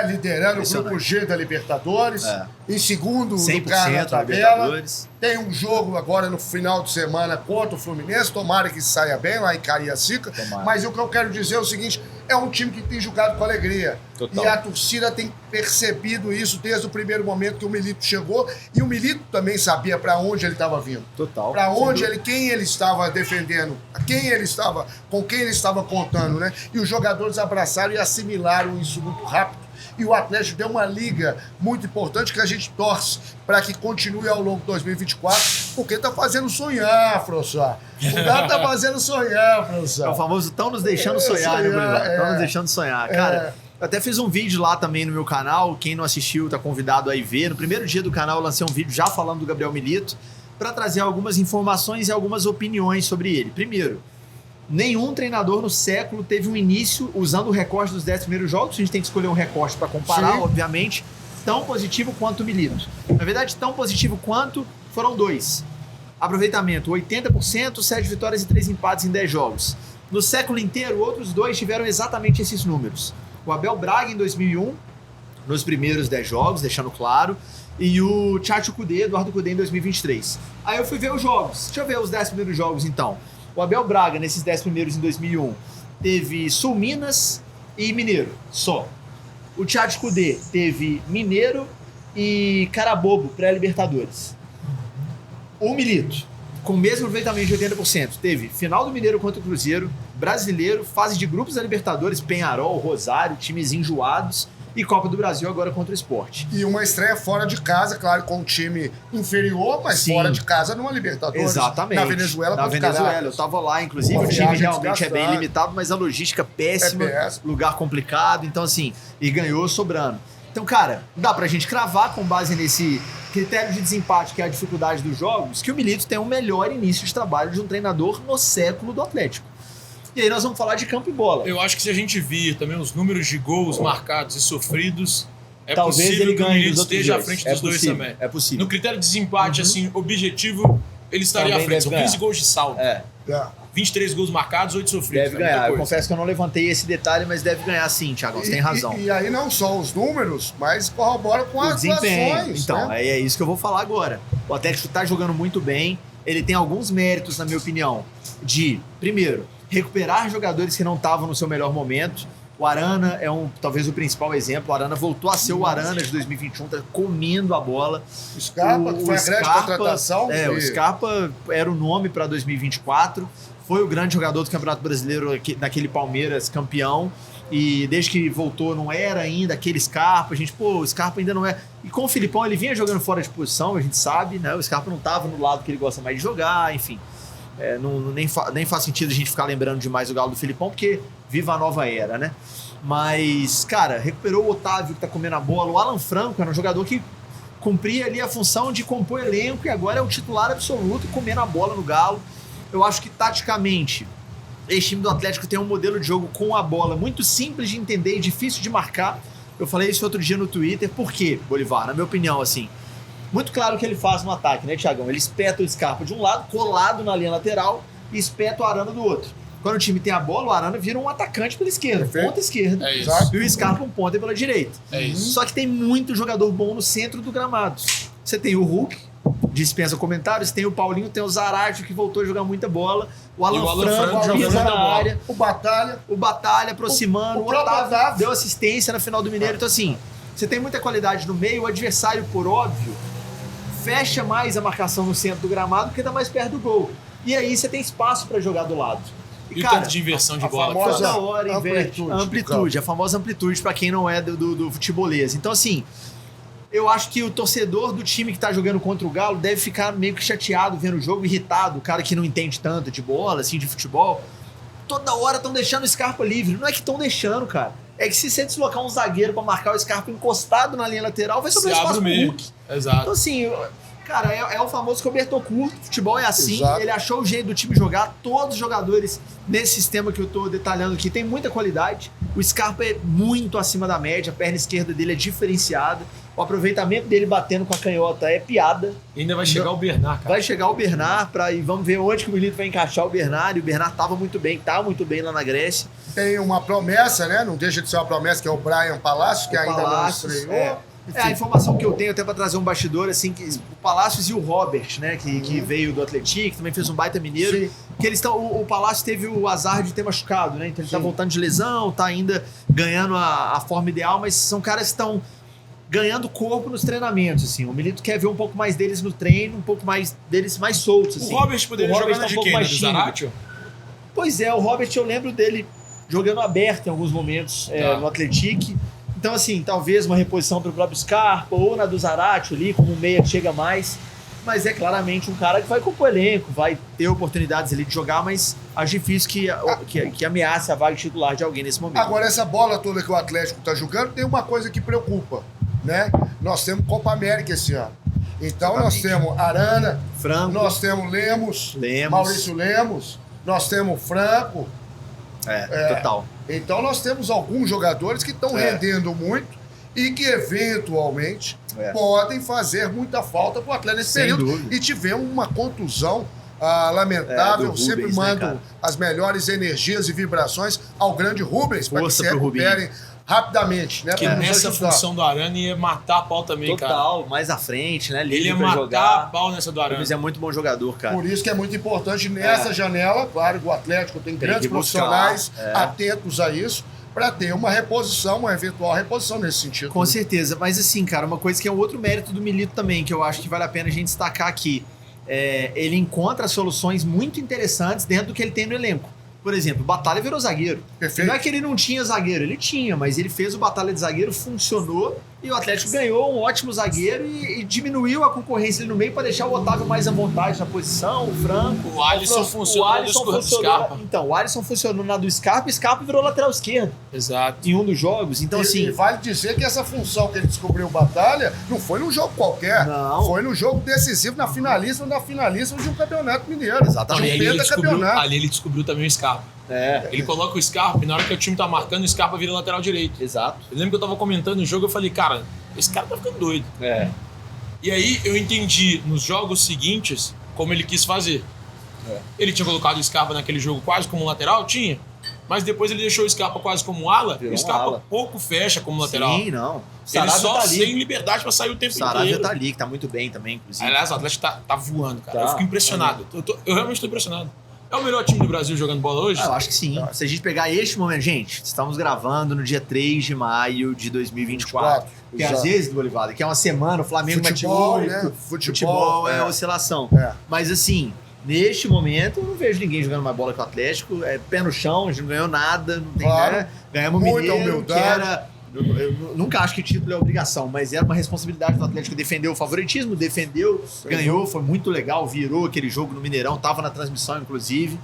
Liderando o grupo G da Libertadores. Em segundo 100% lugar na tabela. Libertadores. Tem um jogo agora no final de semana contra o Fluminense. Tomara que saia bem lá em Cariacica. Mas o que eu quero dizer é o seguinte: é um time que tem jogado com alegria. Total. E a torcida tem percebido isso desde o primeiro momento que o Milito chegou. E o Milito também sabia para onde ele estava vindo. Total. Para onde quem ele estava defendendo, com quem ele estava contando, né? E os jogadores abraçaram e assimilaram isso muito rápido. E o Atlético deu uma liga muito importante que a gente torce para que continue ao longo de 2024, porque tá fazendo sonhar, François. O Galo tá fazendo sonhar, François. É o famoso tão nos deixando sonhar, né, Bruno? Tão nos deixando sonhar. Cara, eu até fiz um vídeo lá também no meu canal, quem não assistiu tá convidado a ir ver. No primeiro dia do canal eu lancei um vídeo já falando do Gabriel Milito, para trazer algumas informações e algumas opiniões sobre ele. Primeiro, nenhum treinador no século teve um início usando o recorte dos 10 primeiros jogos. A gente tem que escolher um recorte para comparar, obviamente, tão positivo quanto o Milito. Na verdade, tão positivo quanto foram 2. Aproveitamento, 80%, 7 vitórias e 3 empates em 10 jogos. No século inteiro, outros 2 tiveram exatamente esses números. O Abel Braga em 2001, nos primeiros 10 jogos, deixando claro, e o Tchatcho Kudê, Eduardo Kudê, em 2023. Aí eu fui ver os jogos. Deixa eu ver os 10 primeiros jogos, então. O Abel Braga, nesses 10 primeiros em 2001, teve Sul Minas e Mineiro, só. O Tchatcho Kudê teve Mineiro e Carabobo, pré-Libertadores. O Milito, com o mesmo aproveitamento de 80%, teve final do Mineiro contra o Cruzeiro, Brasileiro, fase de grupos da Libertadores, Peñarol, Rosário, times enjoados, e Copa do Brasil agora contra o Sport. E uma estreia fora de casa, claro, com um time inferior, mas Sim. fora de casa numa Libertadores. Exatamente. Na Venezuela, Na contra o Venezuela. Caracas. Eu tava lá, inclusive, Uma o time viagem realmente é bem desgastante. limitado, mas a logística péssima, péssimo. lugar complicado, então assim, e ganhou sobrando. Então, cara, dá pra gente cravar com base nesse critério de desempate, que é a dificuldade dos jogos, que o Milito tem o melhor início de trabalho de um treinador no século do Atlético. E aí nós vamos falar de campo e bola. Eu acho que se a gente vir também os números de gols marcados e sofridos, é Talvez possível ele que o ganhe Milito dos outros esteja à dois. frente É dos dois possível, também. é possível. No critério de desempate, assim, objetivo, ele estaria Também à frente. deve São ganhar. 15 gols de saldo. É, É. 23 gols marcados, 8 sofridos. deve é muita ganhar. Eu coisa. confesso que eu não levantei esse detalhe, mas deve ganhar sim, Thiago, você tem razão. E aí não só os números, mas corrobora com O as desempenho. ações. Então, né? é isso que eu vou falar agora. O Atlético tá jogando muito bem. Ele tem alguns méritos, na minha opinião, de, primeiro, recuperar jogadores que não estavam no seu melhor momento. O Arana é talvez o principal exemplo. O Arana voltou a ser o Arana de 2021, tá comendo a bola. O Scarpa, que foi a grande contratação. O Scarpa era o nome para 2024. Foi o grande jogador do Campeonato Brasileiro naquele Palmeiras campeão. E desde que voltou não era ainda aquele Scarpa. A gente, o Scarpa ainda não é. E com o Filipão ele vinha jogando fora de posição, a gente sabe, né? O Scarpa não estava no lado que ele gosta mais de jogar, enfim. Nem faz sentido a gente ficar lembrando demais o Galo do Filipão, porque viva a nova era, né? Mas, cara, recuperou o Otávio, que tá comendo a bola. O Alan Franco era um jogador que cumpria ali a função de compor elenco e agora é o titular absoluto, comendo a bola no Galo. Eu acho que, taticamente, esse time do Atlético tem um modelo de jogo com a bola muito simples de entender e difícil de marcar. Eu falei isso outro dia no Twitter. Por quê, Bolivar? Na minha opinião, assim, muito claro o que ele faz no ataque, né, Thiagão? Ele espeta o Scarpa de um lado, colado na linha lateral, e espeta o Arana do outro. Quando o time tem a bola, o Arana vira um atacante pela esquerda, Perfeito. ponta esquerda. É isso. E o Scarpa um ponta pela direita. É isso. Só que tem muito jogador bom no centro do gramado. Você tem o Hulk, dispensa comentários, tem o Paulinho, tem o Zarate, que voltou a jogar muita bola, o Alan Franco jogando pisa na muita bola. área, O Batalha. aproximando, O próprio Otávio deu assistência na final do Mineiro. Então, assim, você tem muita qualidade no meio, o adversário, por óbvio, fecha mais a marcação no centro do gramado porque tá mais perto do gol. E aí você tem espaço para jogar do lado. E o tanto de inversão de bola. famosa Toda hora inverte. amplitude, A famosa amplitude para quem não é do futebolês. Então, assim, eu acho que o torcedor do time que tá jogando contra o Galo deve ficar meio que chateado vendo o jogo, irritado, o cara que não entende tanto de bola, assim, de futebol. Toda hora estão deixando o Scarpa livre. Não é que estão deixando, cara. É que se você deslocar um zagueiro para marcar o Scarpa encostado na linha lateral, vai sobrar Se espaço abre pro o Hulk. meio. Exato. Então, assim, cara, é o famoso cobertor curto. Futebol é assim. Exato. Ele achou o jeito do time jogar. Todos os jogadores nesse sistema que eu tô detalhando aqui tem muita qualidade. O Scarpa é muito acima da média. A perna esquerda dele é diferenciada. O aproveitamento dele batendo com a canhota é piada. E ainda vai chegar o Bernard, cara. Vai chegar o Bernard e vamos ver onde que o Milito vai encaixar o Bernard. E o Bernard tá muito bem lá na Grécia. Tem uma promessa, né? Não deixa de ser uma promessa, que é o Brian Palacios, que ainda Palácios, não estreou. É a informação que eu tenho, até para trazer um bastidor, assim, que o Palácios e o Robert, né, que veio do Atlético, que também fez um baita mineiro, Sim. que eles estão, o Palácios teve o azar de ter machucado, né, então ele tá Sim. voltando de lesão, tá ainda ganhando a forma ideal, mas são caras que estão ganhando corpo nos treinamentos, assim, o Milito quer ver um pouco mais deles no treino, um pouco mais deles mais soltos, assim. O Robert poderia O Robert jogar tá na um de pouco quem? Na mais do tímido. Zarate? Pois é, o Robert, eu lembro dele jogando aberto em alguns momentos no Atlético. Então, assim, talvez uma reposição para o próprio Scarpa ou na do Zarate ali, como um meia que chega mais. Mas é claramente um cara que vai compor elenco, vai ter oportunidades ali de jogar, mas acho difícil que ameace a vaga titular de alguém nesse momento. Agora, essa bola toda que o Atlético tá jogando, tem uma coisa que preocupa, né? Nós temos Copa América esse ano. Então, nós temos Arana, Franco, nós temos Lemos, Maurício Lemos, nós temos Franco. total. Então, nós temos alguns jogadores que estão rendendo muito e que, eventualmente, podem fazer muita falta pro Atlético nesse Sem período. dúvida. E tivemos uma contusão lamentável. do Sempre Rubens, né, mando cara? as melhores energias e vibrações ao grande Rubens, para que Força se pro Rubinho. recuperem rapidamente, né? Que pra nos nessa ajudar. função do Arana ia matar a pau também, cara. Total, mais à frente, né? Ele Livre ia pra matar a jogar. pau nessa do O Arana. Rubens é muito bom jogador, cara. Por isso que é muito importante nessa janela, claro, o Atlético tem grandes que buscar, profissionais atentos a isso, para ter uma reposição, uma eventual reposição nesse sentido. Com certeza, mas assim, cara, uma coisa que é um outro mérito do Milito também, que eu acho que vale a pena a gente destacar aqui, ele encontra soluções muito interessantes dentro do que ele tem no elenco. Por exemplo, o Batalha virou zagueiro. Perfeito. Não é que ele não tinha zagueiro, ele tinha, mas ele fez o Batalha de zagueiro, funcionou, e o Atlético ganhou um ótimo zagueiro e diminuiu a concorrência ali no meio para deixar o Otávio mais à vontade na posição, o Franco. O Alisson funcionou na do Scarpa. Então, o Alisson funcionou na do Scarpa e o Scarpa virou lateral esquerdo Exato. em um dos jogos. Então, assim. E vale dizer que essa função que ele descobriu o Batalha não foi num jogo qualquer. Não. Foi no jogo decisivo, na finalista de um campeonato mineiro. Exatamente. De um pentacampeonato. Ali ele descobriu também o Scarpa. Ele coloca o Scarpa e na hora que o time tá marcando, o Scarpa vira lateral direito. Exato. Eu lembro que eu tava comentando o jogo, eu falei, cara, esse cara tá ficando doido. E aí eu entendi nos jogos seguintes como ele quis fazer. Ele tinha colocado o Scarpa naquele jogo quase como lateral? Tinha. Mas depois ele deixou o Scarpa quase como ala, e o Scarpa pouco fecha como lateral. Sim, não. Ele Saravia só tá ali. sem liberdade pra sair o tempo Saravia inteiro. tá ali, que tá muito bem também, inclusive. Aliás, o Atlético tá voando, cara. Tá. Eu fico impressionado. Eu realmente tô impressionado. É o melhor time do Brasil jogando bola hoje? Eu acho que sim. Se a gente pegar este momento, gente, estamos gravando no dia 3 de maio de 2024. Porque às vezes, Bolivada, que é uma semana, o Flamengo Futebol, bate 8, né? futebol é oscilação. Mas assim, neste momento, eu não vejo ninguém jogando mais bola que o Atlético. É pé no chão, a gente não ganhou nada, não tem né? Ganhamos o Muita Mineiro, humildade. que era... Eu nunca acho que título é obrigação, mas era uma responsabilidade do Atlético defender o favoritismo, defendeu, ganhou, foi muito legal, virou aquele jogo no Mineirão, tava na transmissão, inclusive.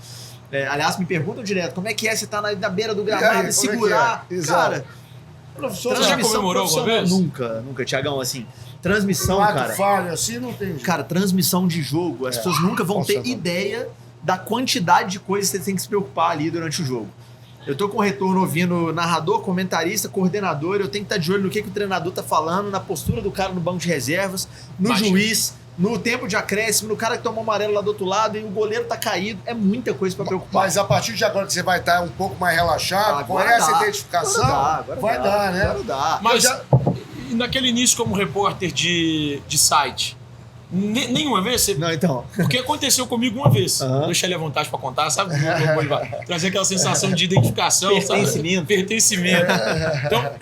Aliás, me perguntam direto, como é que é você tá na beira do gramado e segurar? Exato. Cara, professor, Você já comemorou alguma vez? Nunca, Tiagão, assim, transmissão, Não cara. falha assim, não tem jeito. Cara, transmissão de jogo, as pessoas nunca vão ter ideia da quantidade de coisas que você tem que se preocupar ali durante o jogo. Eu tô com o retorno ouvindo narrador, comentarista, coordenador, eu tenho que estar de olho no que o treinador tá falando, na postura do cara no banco de reservas, no juiz, no tempo de acréscimo, no cara que tomou amarelo lá do outro lado e o goleiro tá caído. É muita coisa pra preocupar. Mas a partir de agora que você vai estar um pouco mais relaxado, com Agora essa dá. identificação, Agora vai dar, né? Agora dá. Mas e naquele início como repórter de site, nenhuma vez você... Não, então. Porque aconteceu comigo uma vez. Deixa ele à vontade pra contar, sabe? Trazer aquela sensação de identificação, Pertencimento. Sabe? Pertencimento. Então,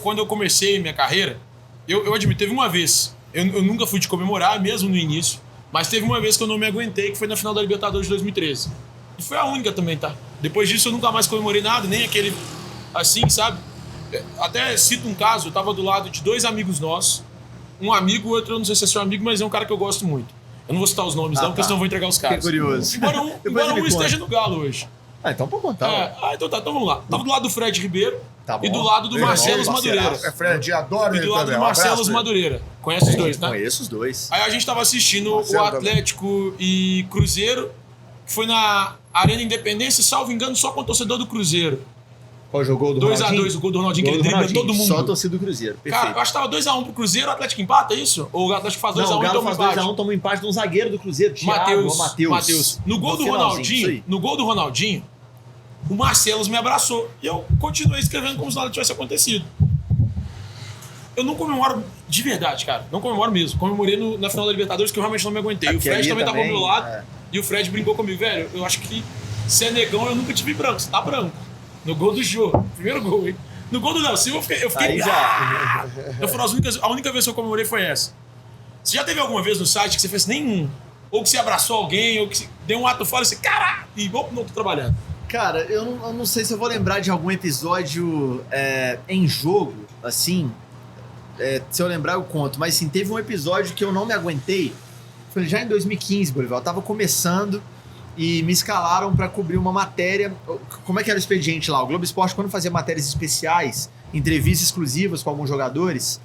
quando eu comecei minha carreira, eu admito, teve uma vez, eu nunca fui de comemorar, mesmo no início, mas teve uma vez que eu não me aguentei, que foi na final da Libertadores de 2013. E foi a única também, tá? Depois disso eu nunca mais comemorei nada, nem aquele assim, sabe? Até cito um caso, eu tava do lado de dois amigos nossos, um amigo, o outro eu não sei se é seu amigo, mas é um cara que eu gosto muito. Eu não vou citar os nomes não, porque senão eu vou entregar os caras. Fiquei curioso. Embora um esteja no Galo hoje. Então pode contar. Então tá, então vamos lá. Tava do lado do Fred Ribeiro Tá bom. e do lado do Marcelo Madureira. É Fred, adoro E ele do lado também. do Um abraço Marcelo pra ele. Madureira. Conhece os dois, né? Conheço os dois. Aí a gente tava assistindo Marcelo o Atlético e Cruzeiro, que foi na Arena Independência, salvo engano, só com o torcedor do Cruzeiro. Qual jogou do 2x2, o gol do Ronaldinho, que ele dribla todo mundo. Só a torcida do Cruzeiro. Perfeito. Cara, eu acho que tava 2x1 pro Cruzeiro, o Atlético empata, é isso? Ou o Atlético faz 2x1 o e Galo toma faz empate? 2x1, toma um empate de um zagueiro do Cruzeiro, Matheus. Matheus. No gol do Ronaldinho, o Marcelo me abraçou. E eu continuei escrevendo como se nada tivesse acontecido. Eu não comemoro de verdade, cara. Não comemoro mesmo. Comemorei na final da Libertadores, que eu realmente não me aguentei. O Fred também tava ao meu lado. E o Fred brincou comigo. Velho, eu acho que se é negão, eu nunca tive branco. Você tá branco. No gol do Jô. Primeiro gol, hein? No gol do Léo Silva, eu fiquei... Aí já. Eu falei, a única vez que eu comemorei foi essa. Você já teve alguma vez no site que você fez nenhum? Ou que você abraçou alguém, ou que você deu um ato fora e você... Caralho! E não tô trabalhando. Cara, eu não sei se eu vou lembrar de algum episódio em jogo, assim. Se eu lembrar, eu conto. Mas, sim, teve um episódio que eu não me aguentei. Foi já em 2015, Bolivar. Eu tava começando e me escalaram pra cobrir uma matéria. Como é que era o expediente lá? O Globo Esporte, quando fazia matérias especiais, entrevistas exclusivas com alguns jogadores,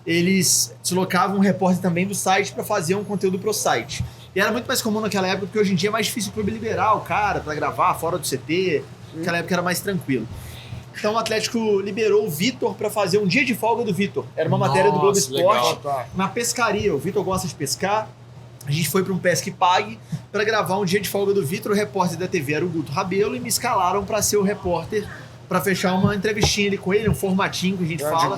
eles deslocavam um repórter também do site pra fazer um conteúdo pro site. E era muito mais comum naquela época, porque hoje em dia é mais difícil o clube liberar o cara pra gravar fora do CT. Naquela época era mais tranquilo. Então o Atlético liberou o Vitor pra fazer um dia de folga do Vitor. Era uma matéria do Globo Esporte na pescaria. O Vitor gosta de pescar. A gente foi para um Pesca e Pague para gravar um dia de folga do Vitor. O repórter da TV era o Guto Rabelo e me escalaram para ser o repórter para fechar uma entrevistinha ali com ele, um formatinho que a gente fala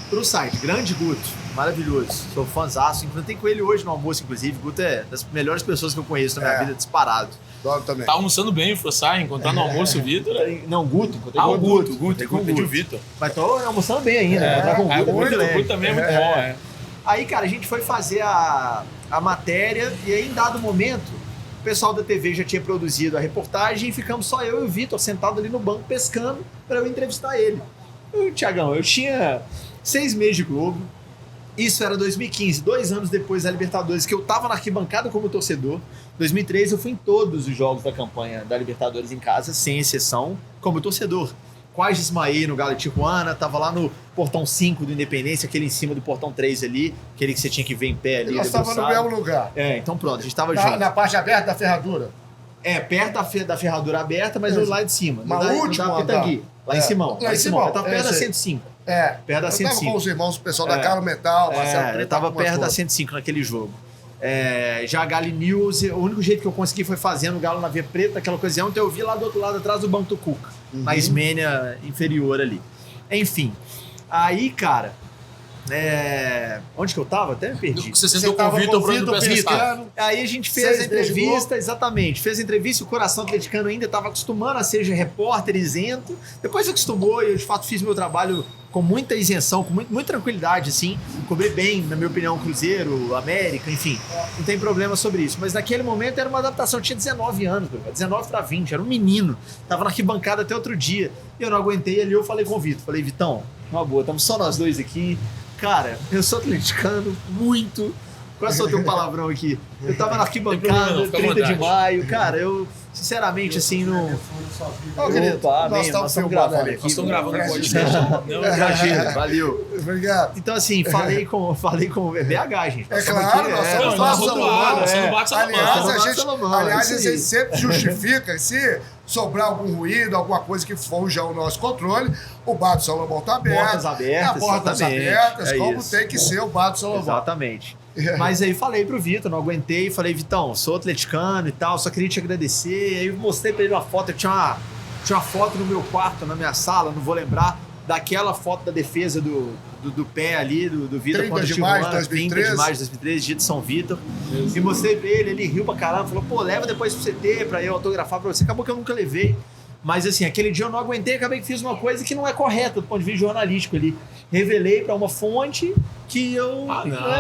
pro site. Grande Guto, maravilhoso. Sou fãzaço. Encontrei com ele hoje no almoço, inclusive. Guto é das melhores pessoas que eu conheço na minha vida, disparado. Adoro também. Tá almoçando bem, o Frossai, encontrar no almoço o Vitor. Não, Guto. Encontrei com O Guto. Encontrei o Vitor. Mas tô almoçando bem ainda. Encontrar com o Guto O Guto também é muito bom, Aí, cara, a gente foi fazer a matéria e aí, em dado momento, pessoal da TV já tinha produzido a reportagem e ficamos só eu e o Vitor sentado ali no banco pescando para eu entrevistar ele. Tiagão, eu tinha 6 meses de Globo. Isso era 2015, 2 anos depois da Libertadores, que eu tava na arquibancada como torcedor. 2013 eu fui em todos os jogos da campanha da Libertadores em casa, sem exceção, como torcedor. Quase desmaiei no Galo de Tijuana, tava lá no portão 5 do Independência, aquele em cima do portão 3 ali, aquele que você tinha que ver em pé ali. Nós estávamos no mesmo lugar. Então pronto, a gente tava junto. Na parte aberta da ferradura? Perto da ferradura aberta, mas lá de cima. Mas o último Pitangui, lá em Simão. Lá em Simão. Eu tava perto da 105. Perto da 105. Eu tava com os irmãos, o pessoal da Carlo Metal, Marcelo Preto. Eu tava perto da 105 naquele jogo. Já a Galo News, o único jeito que eu consegui foi fazendo o Galo na Via Preta naquela ocasião, então eu vi lá do outro lado, atrás do Banco do Cuca, na Ismênia inferior ali. Enfim, aí, cara, onde que eu tava? Até me perdi. Você sentou com o Vitor pro pescar. Aí a gente fez a entrevista, exatamente. Fez a entrevista, o coração atleticano ainda estava acostumando a ser repórter isento. Depois acostumou e eu, de fato, fiz meu trabalho com muita isenção, com muita tranquilidade, assim. Cobri bem, na minha opinião, Cruzeiro, América, enfim. Não tem problema sobre isso. Mas naquele momento era uma adaptação. Eu tinha 19 anos, 19 para 20, era um menino. Tava na arquibancada até outro dia. E eu não aguentei ali, eu falei com o Vitor. Falei, Vitão, uma boa, estamos só nós dois aqui. Cara, eu sou atleticano, muito. Quase soltei um palavrão aqui. Eu tava na arquibancada, 30 de maio. Cara, eu, sinceramente, assim, não... Nós estamos gravando aqui. Nós estamos gravando o podcast. Imagina, valeu. Obrigado. Então, assim, falei com BH, gente. É claro, nós estamos Salomão. Aliás, a gente sempre justifica, se sobrar algum ruído, alguma coisa que fuja ao nosso controle, o Bar do Salomão está aberto. Portas abertas, como tem que ser o Bar do Salomão. Exatamente. Mas aí falei pro Vitor, não aguentei, falei, Vitão, sou atleticano e tal, só queria te agradecer. Aí eu mostrei pra ele uma foto, eu tinha uma foto no meu quarto, na minha sala, não vou lembrar, daquela foto da defesa do pé ali, do Vitor. 30 de maio de 2013. 30 de maio de 2013, dia de São Vitor. E mostrei pra ele riu pra caramba, falou, pô, leva depois pro CT pra eu autografar pra você. Acabou que eu nunca levei. Mas assim, aquele dia eu não aguentei, acabei que fiz uma coisa que não é correta do ponto de vista jornalístico ali. Revelei pra uma fonte que eu...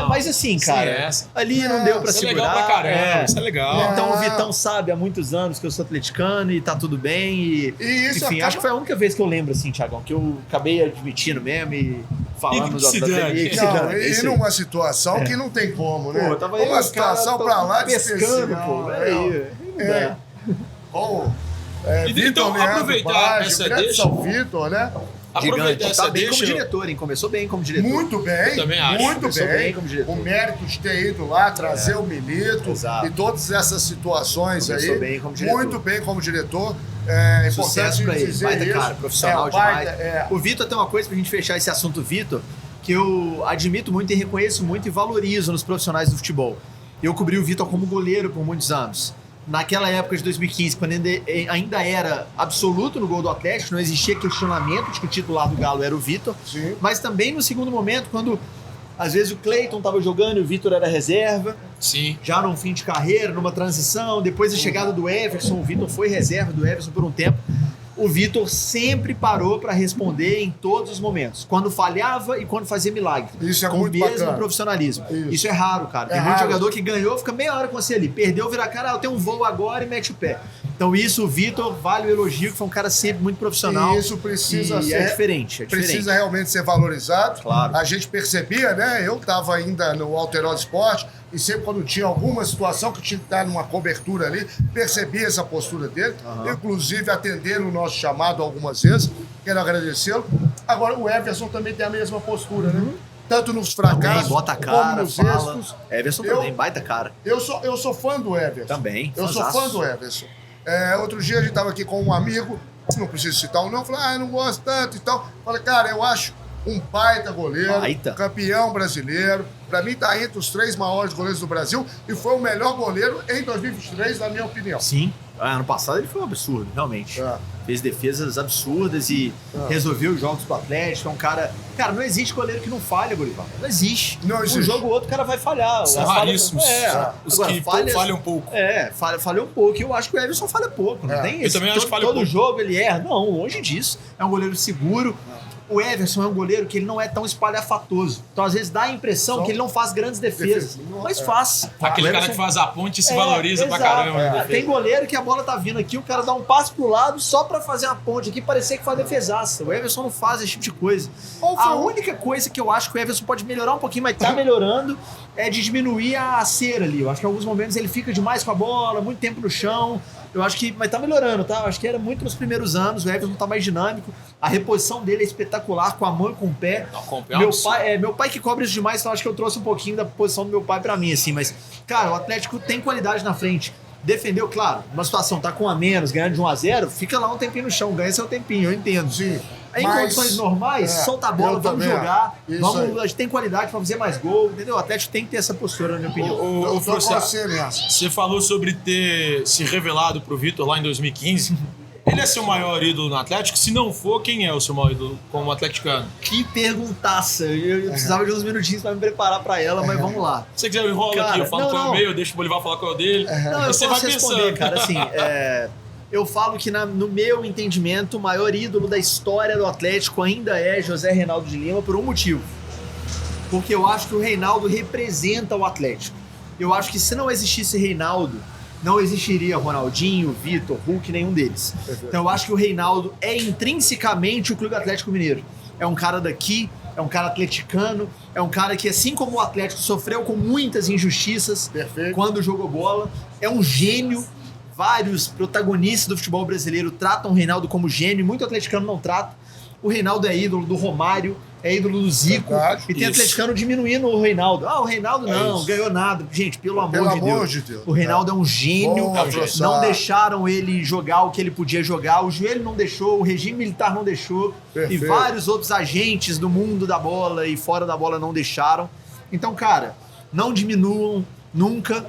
mas assim, cara, ali não deu pra segurar. Isso é legal pra caramba, isso é legal. Então o Vitão sabe há muitos anos que eu sou atleticano e tá tudo bem. E isso enfim, acho que foi a única vez que eu lembro, assim, Thiagão, que eu acabei admitindo mesmo e falando da TV. E numa situação que não tem como, né? Pô, tava uma situação pra lá de pescando, pô. Vitor aproveitar essa deixa. São Vitor, né? Gigante. Tá bem como diretor, hein? Começou bem como diretor. Muito bem. Eu também acho. Muito bem como diretor. O mérito de ter ido lá, trazer o Milito e todas essas situações começou aí. Bem como diretor. Muito bem como diretor. Sucesso pra ele. Baita cara, profissional demais. O Vitor tem uma coisa pra gente fechar esse assunto, Vitor, que eu admito muito e reconheço muito e valorizo nos profissionais do futebol. Eu cobri o Vitor como goleiro por muitos anos. Naquela época de 2015, quando ainda era absoluto no gol do Atlético, não existia questionamento de que o titular do Galo era o Vitor. Sim. Mas também no segundo momento, quando às vezes o Cleiton estava jogando e o Vitor era reserva. Sim. Já num fim de carreira, numa transição. Depois da chegada do Everson, o Vitor foi reserva do Everson por um tempo. O Vitor sempre parou para responder em todos os momentos. Quando falhava e quando fazia milagre. Isso é com muito o mesmo bacana. Profissionalismo. Isso é raro, cara. Tem É muito raro. jogador que ganhou, fica meia hora com você ali. Perdeu, vira a cara, eu tenho um voo agora e mete o pé. Então isso, o Vitor, vale o elogio, que foi um cara sempre muito profissional. E isso precisa ser... É diferente. Precisa realmente ser valorizado. Claro. A gente percebia, né? Eu estava ainda no Alterosa Esporte e sempre quando tinha alguma situação que tinha que dar numa cobertura ali, percebia essa postura dele. Inclusive atendendo o nosso chamado algumas vezes. Quero agradecê-lo. Agora o Everson também tem a mesma postura, né? Tanto nos fracassos Também, bota a cara, como nos fala. êxitos. Everson também, baita cara. Eu sou fã do Everson. Também, Eu sou fã do Everson. Outro dia a gente estava aqui com um amigo, não preciso citar o nome, falou, eu não gosto tanto e tal. Falei, cara, eu acho um baita goleiro, campeão brasileiro. Pra mim tá entre os 3 maiores goleiros do Brasil e foi o melhor goleiro em 2023, na minha opinião. Sim. Ano passado ele foi um absurdo, realmente. Fez defesas absurdas e resolveu os jogos do Atlético. É um cara... Cara, não existe goleiro que não falha, Bolivar. Não existe. Um jogo ou outro o cara vai falhar. São raríssimos. Os agora, que falham um pouco. Falha um pouco. E eu acho que o Everson falha pouco. Não tem Eu também acho que falha todo pouco. jogo ele erra. Não, longe disso. É um goleiro seguro. O Everson é um goleiro que ele não é tão espalhafatoso. Então, às vezes, dá a impressão que ele não faz grandes defesas. Mas faz. Aquele cara que faz a ponte e se valoriza pra caramba. Tem goleiro que a bola tá vindo aqui, o cara dá um passo pro lado só pra fazer uma ponte aqui, parecer que faz defesaça. O Everson não faz esse tipo de coisa. A única coisa que eu acho que o Everson pode melhorar um pouquinho, mas tá melhorando, é de diminuir a cera ali. Eu acho que em alguns momentos ele fica demais com a bola, muito tempo no chão. Eu acho que, mas tá melhorando, tá? Eu acho que era muito nos primeiros anos, o Everson tá mais dinâmico, a reposição dele é espetacular, com a mão e com o pé. Não, com o pé meu pai que cobre isso demais, então acho que eu trouxe um pouquinho da posição do meu pai pra mim, assim, mas, cara, o Atlético tem qualidade na frente. Defendeu, claro, uma situação tá com a menos, ganhando de 1-0, fica lá um tempinho no chão, ganha seu tempinho, eu entendo. Sim. Em condições normais, solta a bola, vamos jogar, a gente tem qualidade pra fazer mais gol, entendeu? O Atlético tem que ter essa postura, na minha opinião. Você falou sobre ter se revelado pro Vitor lá em 2015. Ele é seu maior ídolo no Atlético? Se não for, quem é o seu maior ídolo como atleticano? Que perguntaça! Eu precisava de uns minutinhos pra me preparar pra ela, mas vamos lá. Se você quiser, eu enrolo aqui, eu falo qual é o meu, eu deixo o Bolivar falar qual é o dele. Não, eu você posso vai responder, pensando. cara, assim, eu falo que no meu entendimento, o maior ídolo da história do Atlético ainda é José Reinaldo de Lima, por um motivo. Porque eu acho que o Reinaldo representa o Atlético. Eu acho que se não existisse Reinaldo, não existiria Ronaldinho, Vitor, Hulk, nenhum deles. Então eu acho que o Reinaldo é intrinsecamente o Clube Atlético Mineiro. É um cara daqui, é um cara atleticano, é um cara que, assim como o Atlético, sofreu com muitas injustiças quando jogou bola, é um gênio. Vários protagonistas do futebol brasileiro tratam o Reinaldo como gênio, muito atleticano não trata. O Reinaldo é ídolo do Romário, é ídolo do Zico, e tem atleticano diminuindo o Reinaldo. O Reinaldo não, ganhou nada. Gente, pelo amor de Deus. O Reinaldo é um gênio, não deixaram ele jogar o que ele podia jogar, o joelho não deixou, o regime militar não deixou, e vários outros agentes do mundo da bola e fora da bola não deixaram. Então, cara, não diminuam nunca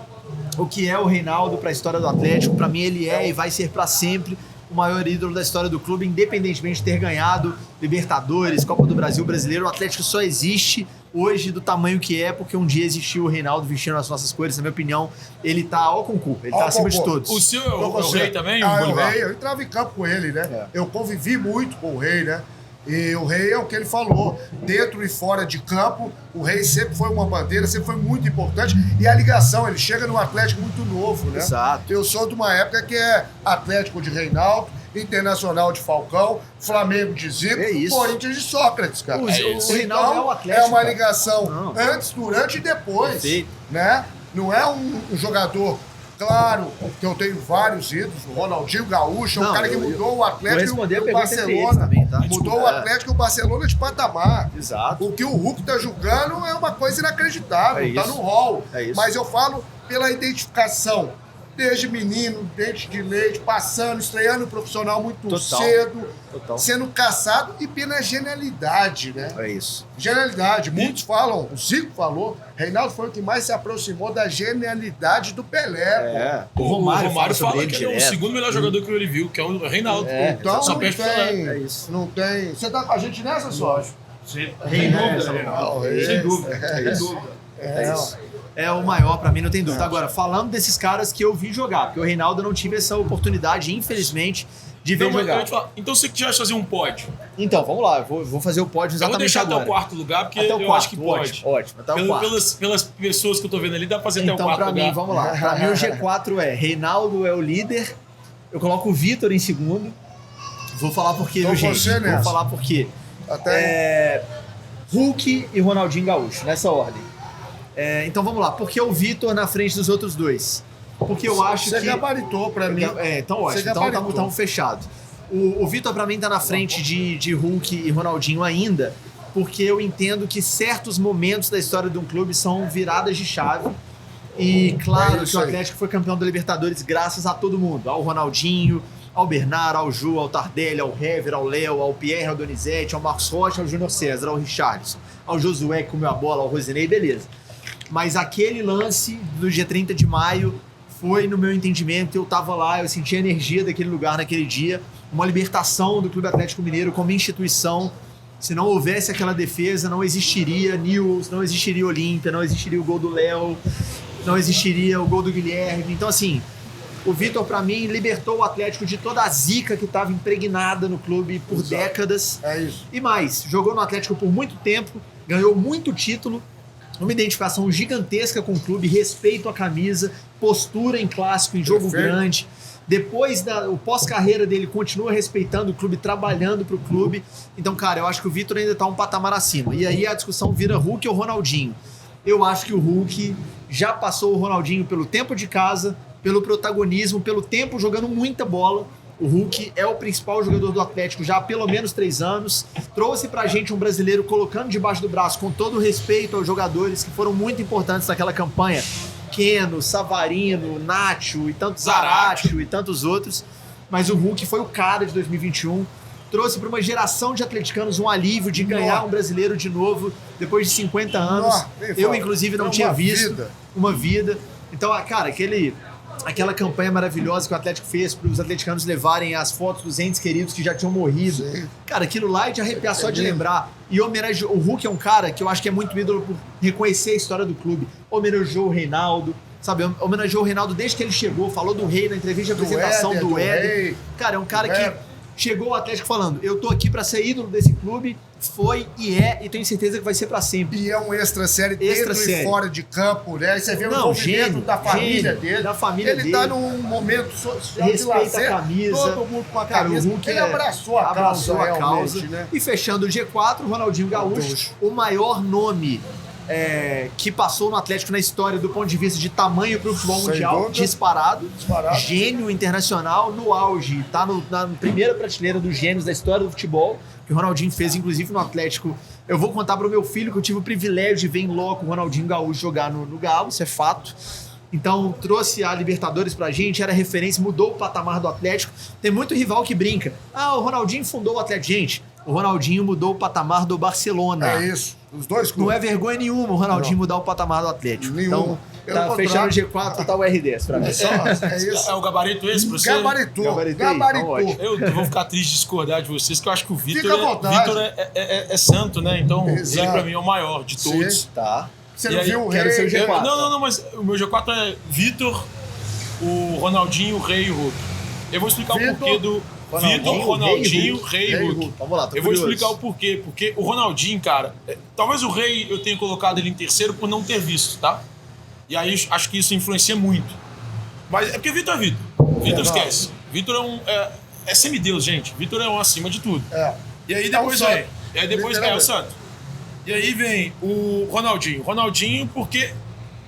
o que é o Reinaldo para a história do Atlético. Para mim ele é e vai ser para sempre o maior ídolo da história do clube, independentemente de ter ganhado Libertadores, Copa do Brasil, Brasileiro. O Atlético só existe hoje do tamanho que é porque um dia existiu o Reinaldo vestindo as nossas cores. Na minha opinião, ele tá ao concurso, ele tá acima de todos. O seu é o Rei também, o Bolivar? Eu entrava em campo com ele, né? Eu convivi muito com o Rei, né? E o Rei é o que ele falou, dentro e fora de campo, o Rei sempre foi uma bandeira, sempre foi muito importante. E a ligação, ele chega no Atlético muito novo, né? Exato. Eu sou de uma época que é Atlético de Reinaldo, Internacional de Falcão, Flamengo de Zico, Corinthians de Sócrates, cara. O Reinaldo é o Atlético. É uma ligação antes, durante e depois, né? Não é um jogador... Claro que eu tenho vários ídolos, o Ronaldinho Gaúcho, um cara que mudou o Atlético e o Barcelona. Também, tá? Mudou o Atlético e o Barcelona de patamar. Exato. O que o Hulk tá jogando é uma coisa inacreditável, tá no hall. Mas eu falo pela identificação. Desde menino, dente de leite, passando, estreando o profissional muito cedo, sendo caçado e pela genialidade, né? É isso. Genialidade. Muitos falam, o Zico falou, Reinaldo foi o que mais se aproximou da genialidade do Pelé. O Romário fala que ele é o segundo melhor jogador que ele viu, que é o Reinaldo. Então só não tem, não tem... Você tá com a gente nessa, sócio? Sem dúvida. É isso. É o maior, pra mim, não tem dúvida. Agora, falando desses caras que eu vi jogar, porque o Reinaldo não tive essa oportunidade, infelizmente, de ver jogar. Então você que já fazer um pódio? Então, vamos lá, eu vou fazer o pódio exatamente agora. Eu vou deixar até o quarto lugar, porque eu acho que pode. Ótimo, até o quarto. Pelas pessoas que eu tô vendo ali, dá pra fazer até o quarto lugar. Então, pra mim, vamos lá. Pra mim, o G4 é Reinaldo é o líder, eu coloco o Vitor em segundo. Vou falar por quê, gente? Vou falar por quê. Hulk e Ronaldinho Gaúcho, nessa ordem. Então vamos lá, por que o Vitor na frente dos outros dois? Porque eu acho que... Você gabaritou pra mim. Então ótimo, então estamos fechados. O Vitor pra mim tá na frente de Hulk e Ronaldinho ainda, porque eu entendo que certos momentos da história de um clube são viradas de chave. E claro que o Atlético foi campeão da Libertadores graças a todo mundo, ao Ronaldinho, ao Bernardo, ao Ju, ao Tardelli, ao Hever, ao Léo, ao Pierre, ao Donizete, ao Marcos Rocha, ao Júnior César, ao Richarlison, ao Josué que comeu a bola, ao Rosinei, beleza. Mas aquele lance do dia 30 de maio foi, no meu entendimento, eu tava lá, eu senti a energia daquele lugar naquele dia, uma libertação do Clube Atlético Mineiro como instituição. Se não houvesse aquela defesa, não existiria Newell's, não existiria Olímpia, não existiria o gol do Léo, não existiria o gol do Guilherme. Então, assim, O Vitor, pra mim, libertou o Atlético de toda a zica que estava impregnada no clube por décadas. É isso. E mais, jogou no Atlético por muito tempo, ganhou muito título, uma identificação gigantesca com o clube, respeito à camisa, postura em clássico, em jogo grande. Depois o pós-carreira dele continua respeitando o clube, trabalhando pro clube. Então, cara, eu acho que o Vitor ainda tá um patamar acima. E aí a discussão vira Hulk ou Ronaldinho. Eu acho que o Hulk já passou o Ronaldinho pelo tempo de casa, pelo protagonismo, pelo tempo jogando muita bola. O Hulk é o principal jogador do Atlético já há pelo menos 3 anos. Trouxe pra gente um brasileiro colocando debaixo do braço, com todo o respeito aos jogadores que foram muito importantes naquela campanha. Keno, Savarino, Nacho e tantos Zaratio e tantos outros. Mas o Hulk foi o cara de 2021. Trouxe para uma geração de atleticanos um alívio de ganhar um brasileiro de novo depois de 50 anos. Eu, inclusive, não tinha visto uma vida. Então, cara, aquela campanha maravilhosa que o Atlético fez para os atleticanos levarem as fotos dos entes queridos que já tinham morrido. Sim. Cara, aquilo lá é de arrepiar só de lembrar. E homenageou. O Hulk é um cara que eu acho que é muito ídolo por reconhecer a história do clube. Homenageou o Reinaldo, sabe? Homenageou o Reinaldo desde que ele chegou, falou do Rei na entrevista de apresentação do Éder. Cara, é um cara que chegou ao Atlético falando, eu tô aqui para ser ídolo desse clube, foi e tenho certeza que vai ser para sempre. E é um extra-série dentro e fora de campo, né? Aí você vê o envolvimento da família dele. Da família ele dele. Tá num momento social respeita de lazer, a camisa. todo mundo com a camisa. Cara, ele abraçou a causa, né? E fechando o G4, o Ronaldinho Gaúcho, o maior nome que passou no Atlético na história do ponto de vista de tamanho para o futebol mundial, disparado, gênio internacional no auge, tá na primeira prateleira dos gênios da história do futebol, que o Ronaldinho fez inclusive no Atlético. Eu vou contar para o meu filho que eu tive o privilégio de ver em loco o Ronaldinho Gaúcho jogar no Galo, isso é fato. Então trouxe a Libertadores pra gente, era referência, mudou o patamar do Atlético. Tem muito rival que brinca, o Ronaldinho fundou o Atlético. Gente, o Ronaldinho mudou o patamar do Barcelona. É isso, os dois clubes. Não é vergonha nenhuma o Ronaldinho mudar o patamar do Atlético. Nenhum. Então, tá fechando o G4, tá o R10 pra mim. É o gabarito esse pra você? Gabaritou. Eu vou ficar triste de discordar de vocês, que eu acho que o Vitor é santo, né? Então, exato. Ele pra mim é o maior de todos. Sim. Tá. Você não viu o Rei? Seu G4. Não, mas o meu G4 é Vitor, o Ronaldinho, o Rei e o Hulk. Eu vou explicar o porquê do Vitor, Ronaldinho, Rei e Hulk. Vamos lá, eu vou explicar o porquê. Porque o Ronaldinho, cara, talvez o Rei eu tenha colocado ele em terceiro por não ter visto, tá? E aí acho que isso influencia muito. Mas é porque Vitor é Vitor. Vitor esquece. Vitor é semideus, gente. Vitor é um acima de tudo. E aí depois vem. E aí depois é o santo. E aí vem o Ronaldinho. Ronaldinho porque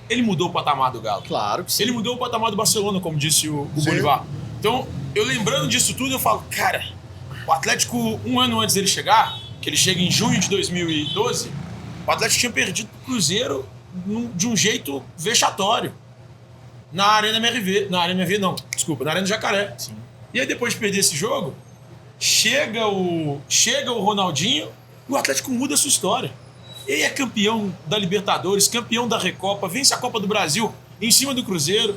ele mudou o patamar do Galo. Claro que sim. Ele mudou o patamar do Barcelona, como disse o Bolivar. Então, eu lembrando disso tudo, eu falo, cara, o Atlético, um ano antes dele chegar, que ele chega em junho de 2012, o Atlético tinha perdido pro Cruzeiro de um jeito vexatório. Na Arena MRV. Na Arena MRV não, desculpa, na Arena Jacaré. Sim. E aí depois de perder esse jogo, chega o Ronaldinho e o Atlético muda a sua história. Ele é campeão da Libertadores, campeão da Recopa, vence a Copa do Brasil em cima do Cruzeiro.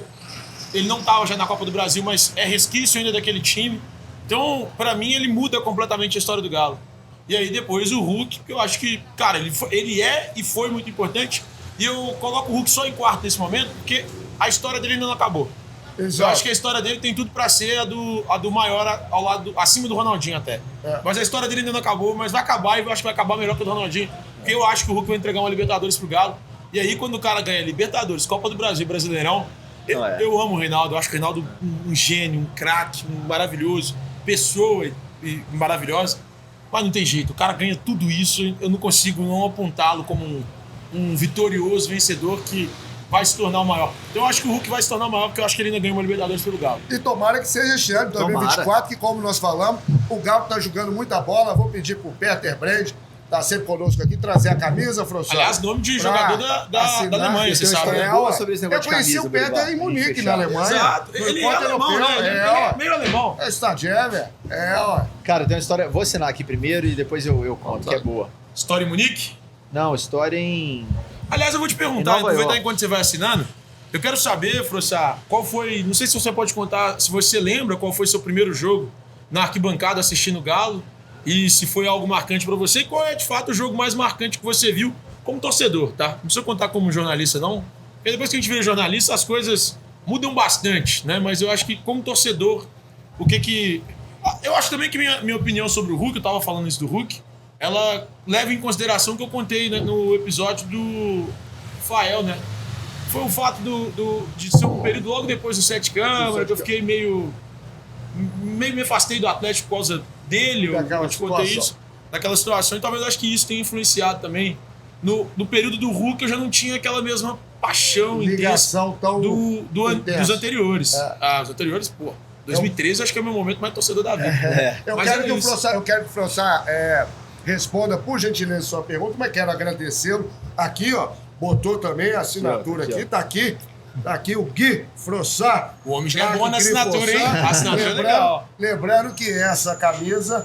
Ele não estava já na Copa do Brasil, mas é resquício ainda daquele time. Então, pra mim, ele muda completamente a história do Galo. E aí depois o Hulk, que eu acho que, cara, ele é e foi muito importante. E eu coloco o Hulk só em quarto nesse momento, porque a história dele ainda não acabou. Exato. Eu acho que a história dele tem tudo pra ser a do maior, acima do Ronaldinho até. Mas a história dele ainda não acabou, mas vai acabar e eu acho que vai acabar melhor que o do Ronaldinho. Porque eu acho que o Hulk vai entregar uma Libertadores pro Galo. E aí quando o cara ganha Libertadores, Copa do Brasil, Brasileirão, eu amo o Reinaldo. Eu acho que o Reinaldo um gênio, um craque, um maravilhoso, pessoa maravilhosa. Mas não tem jeito, o cara ganha tudo isso, eu não consigo não apontá-lo como um vitorioso vencedor que vai se tornar o maior. Então eu acho que o Hulk vai se tornar o maior, porque eu acho que ele ainda ganha uma Libertadores pelo Galo. E tomara que seja este ano, 2024, que como nós falamos, o Galo tá jogando muita bola. Vou pedir pro Peter Brand, tá sempre conosco aqui, trazer a camisa, professor. Aliás, nome de jogador da Alemanha, você sabe. Eu conheci o Peter em Munique, na Alemanha. Exato. Ele é alemão, né? Ele é meio alemão. É Stadjever. Ó. Cara, tem uma história, vou assinar aqui primeiro e depois eu conto, que é boa. História em Munique? Não, história em... Aliás, eu vou te perguntar, aproveitar enquanto você vai assinando, eu quero saber, Frossá, qual foi, não sei se você pode contar, se você lembra qual foi seu primeiro jogo na arquibancada assistindo o Galo, e se foi algo marcante pra você, e qual é, de fato, o jogo mais marcante que você viu como torcedor, tá? Não precisa contar como jornalista, não, porque depois que a gente vira jornalista, as coisas mudam bastante, né? Mas eu acho que, como torcedor, eu acho também que minha opinião sobre o Hulk, eu tava falando isso do Hulk, ela leva em consideração o que eu contei, né, no episódio do Fael, né? Foi o fato de ser um período logo depois do Sete Câmara, que eu fiquei meio me afastei do Atlético por causa dele, eu te contei isso, daquela situação, e talvez eu acho que isso tenha influenciado também. No período do Hulk eu já não tinha aquela mesma paixão ligação intensa tão dos anteriores. Os anteriores, pô, 2013 acho que é o meu momento mais torcedor da vida. Eu quero que o Frossar responda, por gentileza, sua pergunta, mas quero agradecê-lo. Aqui, ó, botou também a assinatura aqui, tá aqui. Tá aqui o Gui Frossar. O homem já é bom na assinatura, hein? A assinatura é legal. Lembrando que essa camisa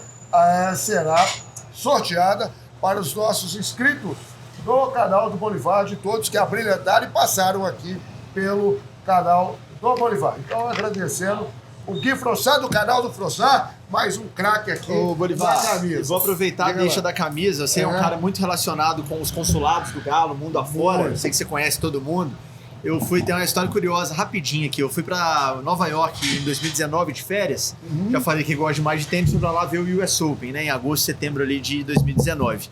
será sorteada para os nossos inscritos do canal do Bolivar, de todos que abrilhantaram e passaram aqui pelo canal do Bolivar. Então, agradecendo o Gui Frossar, do canal do Frossar, mais um craque aqui Bolivar, da camisa. vou aproveitar a deixa da camisa. Você é um cara muito relacionado com os consulados do Galo, mundo afora. Eu sei que você conhece todo mundo. Eu fui ter uma história curiosa, rapidinho aqui. Eu fui pra Nova York em 2019 de férias. Já falei que gosto demais de tênis, fui pra lá ver o US Open, né? Em agosto, setembro ali de 2019.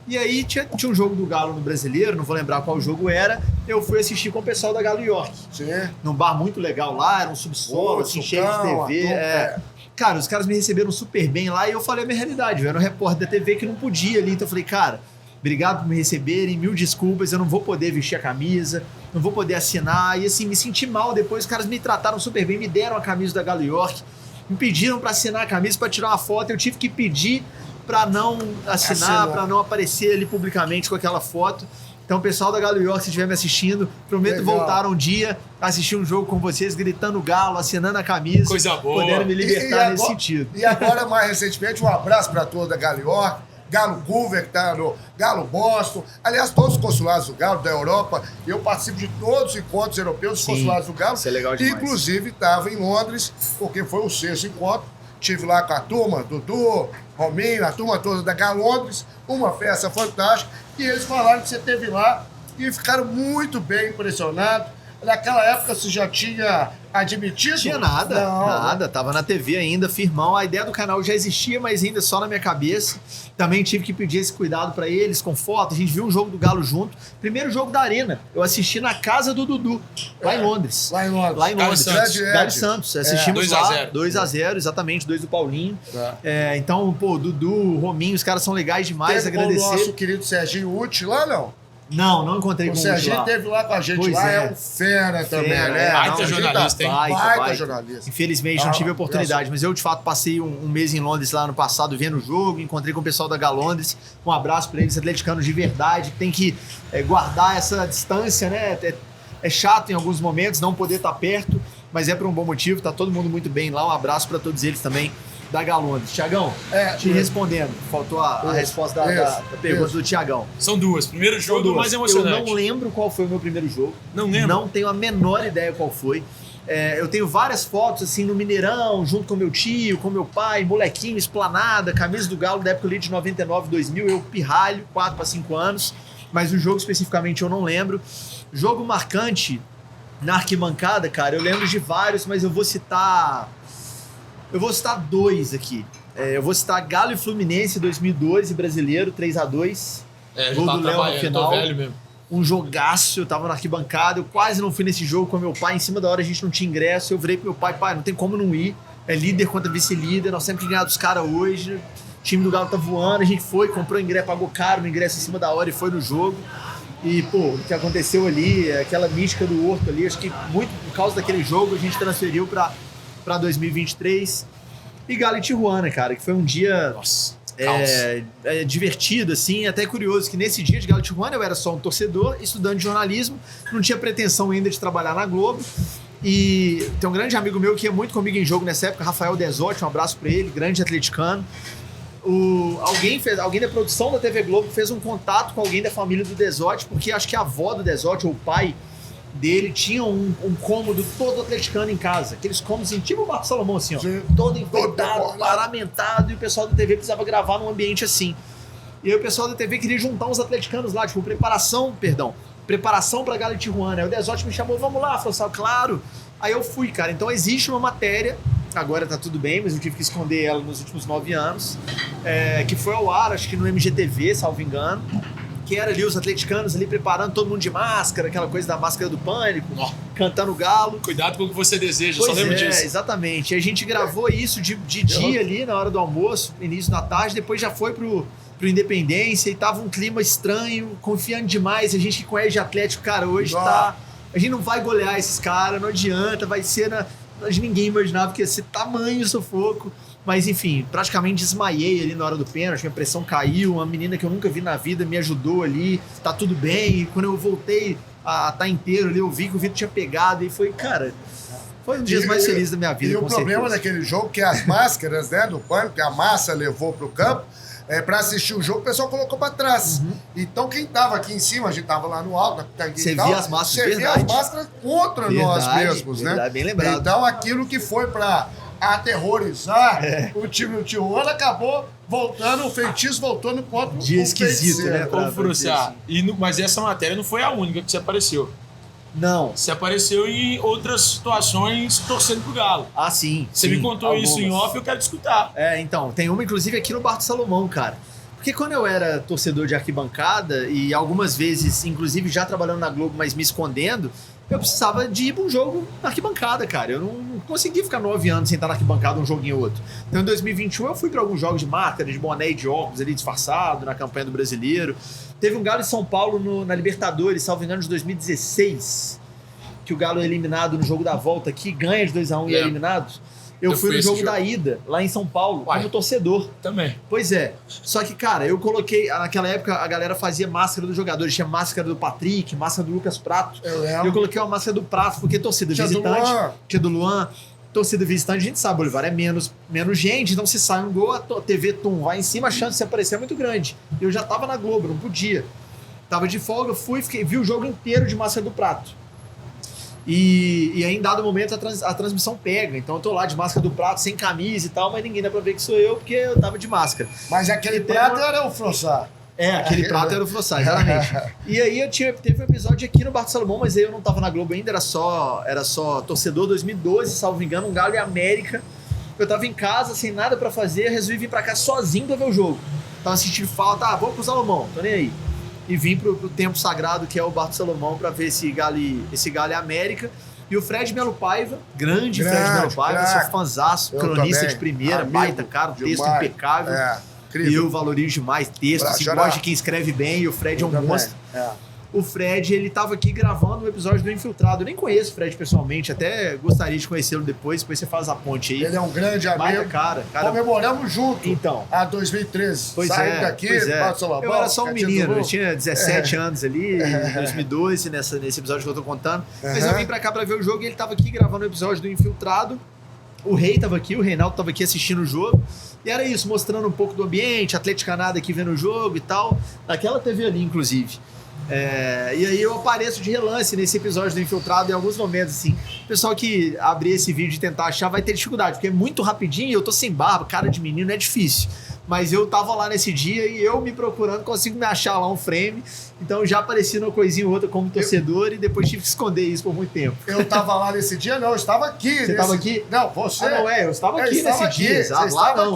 E aí tinha um jogo do Galo no Brasileiro, não vou lembrar qual jogo era. Eu fui assistir com o pessoal da Galo York. Sim. Num bar muito legal lá, era um subsolo, assim, cheio de TV. Cara, os caras me receberam super bem lá e eu falei a minha realidade. Eu era um repórter da TV que não podia ali, então eu falei, cara, obrigado por me receberem, mil desculpas, eu não vou poder vestir a camisa, não vou poder assinar. E assim, me senti mal depois, os caras me trataram super bem, me deram a camisa da Galo York, me pediram pra assinar a camisa, pra tirar uma foto, eu tive que pedir pra não assinar, pra não aparecer ali publicamente com aquela foto. Então, pessoal da Galo York, se estiver me assistindo, prometo voltar um dia, assistir um jogo com vocês, gritando Galo, assinando a camisa. Coisa boa. Podendo me libertar nesse sentido. E agora, mais recentemente, um abraço para toda a Galo York, Galo Culver, que está no Galo Boston. Aliás, todos os consulados do Galo, da Europa. Eu participo de todos os encontros europeus dos consulados do Galo. Isso é legal demais. Inclusive, estava em Londres, porque foi o 6º encontro. Estive lá com a turma, Dudu, Rominho, a turma toda da Galo Londres. Uma festa fantástica. E eles falaram que você esteve lá e ficaram muito bem impressionados. Naquela época você já tinha admitido? Tinha nada. Tava na TV ainda, firmão. A ideia do canal já existia, mas ainda só na minha cabeça. Também tive que pedir esse cuidado pra eles, com foto. A gente viu um jogo do Galo junto. Primeiro jogo da Arena. Eu assisti na casa do Dudu, lá em Londres. Lá em Londres. Galo Santos. Assistimos 2 a 0. lá, 2-0, exatamente, 2 do Paulinho. Então, pô, Dudu, Rominho, os caras são legais demais. Teve agradecer. o nosso querido Serginho Uti lá, não? Não encontrei com o Serginho lá. esteve lá com a gente, Pois lá é. é um fera também, né? Baita jornalista, hein? Baita jornalista. Infelizmente não tive a oportunidade, mas eu de fato passei um mês em Londres lá no passado vendo o jogo, encontrei com o pessoal da Galo Londres, um abraço para eles, atleticanos de verdade, tem que guardar essa distância, né? É chato em alguns momentos não poder estar perto, mas é por um bom motivo, tá todo mundo muito bem lá, um abraço para todos eles também da Galo Londres. Tiagão, te respondendo, faltou a resposta da pergunta do Tiagão. São duas. Primeiro jogo mais emocionante. Eu não lembro qual foi o meu primeiro jogo. Não lembro? Não tenho a menor ideia qual foi. Eu tenho várias fotos assim no Mineirão, junto com meu tio, com meu pai, molequinho, esplanada, camisa do Galo da época ali de 99, 2000, eu pirralho, 4 para 5 anos, mas o jogo especificamente eu não lembro. Jogo marcante na arquibancada, cara, eu lembro de vários, mas eu vou citar 2 aqui. Eu vou citar Galo e Fluminense 2012, brasileiro, 3-2. Gol do Léo no final. Velho mesmo. Um jogaço, eu tava na arquibancada, eu quase não fui nesse jogo com meu pai, em cima da hora a gente não tinha ingresso, eu virei pro meu pai, não tem como não ir, é líder contra vice-líder, nós temos que ganhar dos caras hoje, o time do Galo tá voando, a gente foi, comprou ingresso, pagou caro no ingresso em cima da hora e foi no jogo. E, pô, o que aconteceu ali, aquela mística do Horto ali, acho que muito por causa daquele jogo a gente transferiu pra 2023. E Galo e Tijuana, cara, que foi um dia... Nossa. Divertido, assim, até curioso que nesse dia de Galo e Tijuana eu era só um torcedor, estudante de jornalismo, não tinha pretensão ainda de trabalhar na Globo, e tem um grande amigo meu que ia muito comigo em jogo nessa época, Rafael Desotti, um abraço pra ele, grande atleticano. Alguém da produção da TV Globo fez um contato com alguém da família do Desotti, porque acho que a avó do Desotti ou o pai dele tinha um cômodo todo atleticano em casa. Aqueles cômodos assim, tipo o Marco Salomão, assim, ó. Sim. Todo enfeitado, paramentado, e o pessoal da TV precisava gravar num ambiente assim. E aí o pessoal da TV queria juntar uns atleticanos lá, tipo, preparação pra Galo e Tijuana. Aí o Desotti me chamou, vamos lá, falou assim, claro. Aí eu fui, cara. Então existe uma matéria, agora tá tudo bem, mas eu tive que esconder ela nos últimos 9 anos, que foi ao ar, acho que no MGTV, salvo engano, que era ali os atleticanos ali preparando todo mundo de máscara, aquela coisa da máscara do pânico, cantando galo. Cuidado com o que você deseja, Pois só lembro disso. Exatamente. E a gente gravou isso de dia ali, na hora do almoço, início da tarde, depois já foi pro Independência e tava um clima estranho, confiando demais. A gente que conhece de Atlético, cara, hoje tá... A gente não vai golear esses caras, não adianta, vai ser ninguém imaginava que ia ser tamanho sufoco. Mas enfim, praticamente desmaiei ali na hora do pênalti, minha pressão caiu, uma menina que eu nunca vi na vida me ajudou ali, tá tudo bem. E quando eu voltei a estar inteiro ali, eu vi que o Vitor tinha pegado e foi, cara... Foi um dos dias mais felizes da minha vida, e o problema daquele jogo que as máscaras, né, do pânico, que a massa levou pro campo, pra assistir o jogo, o pessoal colocou pra trás. Então, quem tava aqui em cima, a gente tava lá no alto, você via as máscaras, você via as máscaras contra nós mesmos, né? Bem lembrado. Então, aquilo que foi pra aterrorizar o time do Tijuana acabou voltando, o feitiço voltando contra dia esquisito, né? Mas essa matéria não foi a única que você apareceu. Não. Você apareceu em outras situações torcendo pro Galo. Ah, sim. Você me contou isso em off e eu quero te escutar. Então, tem uma inclusive aqui no Bar do Salomão, cara. Porque quando eu era torcedor de arquibancada e algumas vezes, inclusive já trabalhando na Globo, mas me escondendo, eu precisava de ir pra um jogo na arquibancada, cara. Eu não conseguia ficar 9 anos sem estar na arquibancada um joguinho ou outro. Então, em 2021, eu fui pra alguns jogos de máscara, de boné e de óculos ali disfarçado, na campanha do Brasileiro. Teve um Galo em São Paulo na Libertadores, salvo engano, de 2016, que o Galo é eliminado no jogo da volta aqui, ganha de 2-1 e é eliminado. Eu fui no jogo da ida, lá em São Paulo, como torcedor. Também. Pois é. Só que, cara, eu coloquei... Naquela época, a galera fazia máscara dos jogadores. Tinha máscara do Patrick, máscara do Lucas Prato. Eu coloquei uma máscara do Prato, porque torcida visitante... Tinha do Luan. Torcida visitante, a gente sabe, Bolivar, é menos gente. Então, se sai um gol, a TV Tum vai em cima, a chance de se aparecer é muito grande. Eu já tava na Globo, não podia. Tava de folga, vi o jogo inteiro de máscara do Prato. E aí, em dado momento, a transmissão pega. Então eu tô lá de máscara do Prato, sem camisa e tal, mas ninguém dá pra ver que sou eu, porque eu tava de máscara. Mas aquele prato era o Frossá. Aquele prato era o Frossá, exatamente. E aí teve um episódio aqui no Bar do Salomão, mas aí eu não tava na Globo ainda, era só torcedor 2012, salvo engano, um Galo e América. Eu tava em casa, sem nada pra fazer, resolvi vir pra cá sozinho pra ver o jogo. Tava sentindo falta, vamos pro Salomão, tô nem aí. E vim pro tempo sagrado que é o Bar do Salomão pra ver esse Galo e América. E o Fred Melo Paiva, grande Fred Melo Paiva, sou fãzaço, cronista também, de primeira, baita, cara, texto impecável. E eu valorizo demais texto, assim, gosto de quem escreve bem, e o Fred é um monstro. O Fred, ele tava aqui gravando um episódio do Infiltrado. Eu nem conheço o Fred pessoalmente, até gostaria de conhecê-lo depois você faz a ponte aí. Ele é um grande amigo. Cara. Comemoramos junto. Então. A 2013. Saímos daqui, Salomão, eu era só um menino, eu tinha 17 anos ali, em 2012, nesse episódio que eu tô contando. Mas eu vim pra cá pra ver o jogo e ele tava aqui gravando o episódio do Infiltrado. O Rei tava aqui, o Reinaldo tava aqui assistindo o jogo. E era isso, mostrando um pouco do ambiente, Atleticana aqui vendo o jogo e tal. Naquela TV ali, inclusive. E aí eu apareço de relance nesse episódio do Infiltrado em alguns momentos, assim. O pessoal que abrir esse vídeo e tentar achar vai ter dificuldade, porque é muito rapidinho e eu tô sem barba, cara de menino, é difícil. Mas eu tava lá nesse dia e eu me procurando, consigo me achar lá um frame. Então já apareci numa coisinha ou outra como torcedor e depois tive que esconder isso por muito tempo. Eu tava lá nesse dia? Não, eu estava aqui. Você estava aqui? Não, você. Eu estava aqui nesse dia.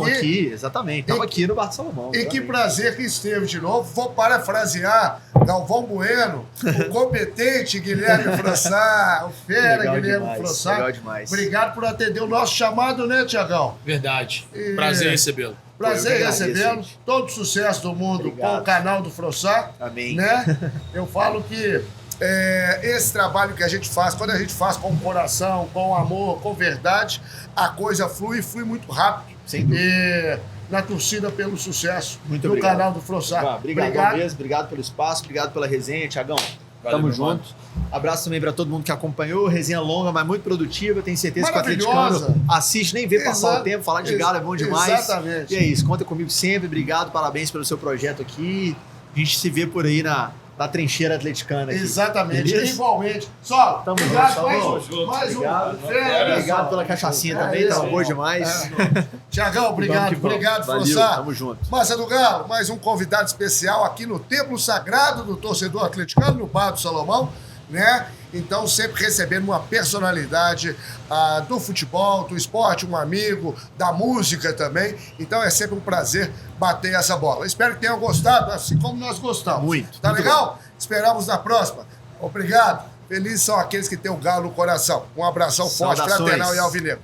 Aqui, exatamente. Estava aqui no Bar do Salomão. E que prazer que esteve de novo. Vou parafrasear Galvão Bueno, o competente Guilherme Frossá, o fera Guilherme Frossá. Legal demais. Obrigado por atender o nosso chamado, né, Tiagão? Verdade. Prazer recebê-lo. Prazer recebê-lo. Todo sucesso do mundo com o canal do Frossá. Amém. Né? Eu falo que esse trabalho que a gente faz, quando a gente faz com o coração, com amor, com verdade, a coisa flui muito rápido. Sem dúvida. E na torcida pelo sucesso do obrigado. Canal do Frossá. Obrigado mesmo, obrigado pelo espaço, obrigado pela resenha, Tiagão. Tamo junto. Abraço também para todo mundo que acompanhou. Resenha longa, mas muito produtiva. Tenho certeza que o atleticano assiste, nem vê passar o tempo. Falar de Galo é bom demais. Exatamente. E é isso. Conta comigo sempre. Obrigado, parabéns pelo seu projeto aqui. A gente se vê por aí na trincheira atleticana aqui. Exatamente. Beleza? Igualmente. Só, tamo junto. Mais um. Obrigado pela cachaçinha também. Tava boa demais. Tiagão, obrigado. Obrigado, Frossá. Tamo junto. Massa do Galo, mais um convidado especial aqui no Templo Sagrado do Torcedor Atleticano, no Bar do Salomão. né? Então, sempre recebendo uma personalidade do futebol, do esporte, um amigo, da música também. Então, é sempre um prazer bater essa bola. Espero que tenham gostado, assim como nós gostamos. Muito. Tá muito legal? bom. Esperamos na próxima. Obrigado. Felizes são aqueles que têm o galo no coração. Um abração forte, Saudações. fraternal e alvinegro.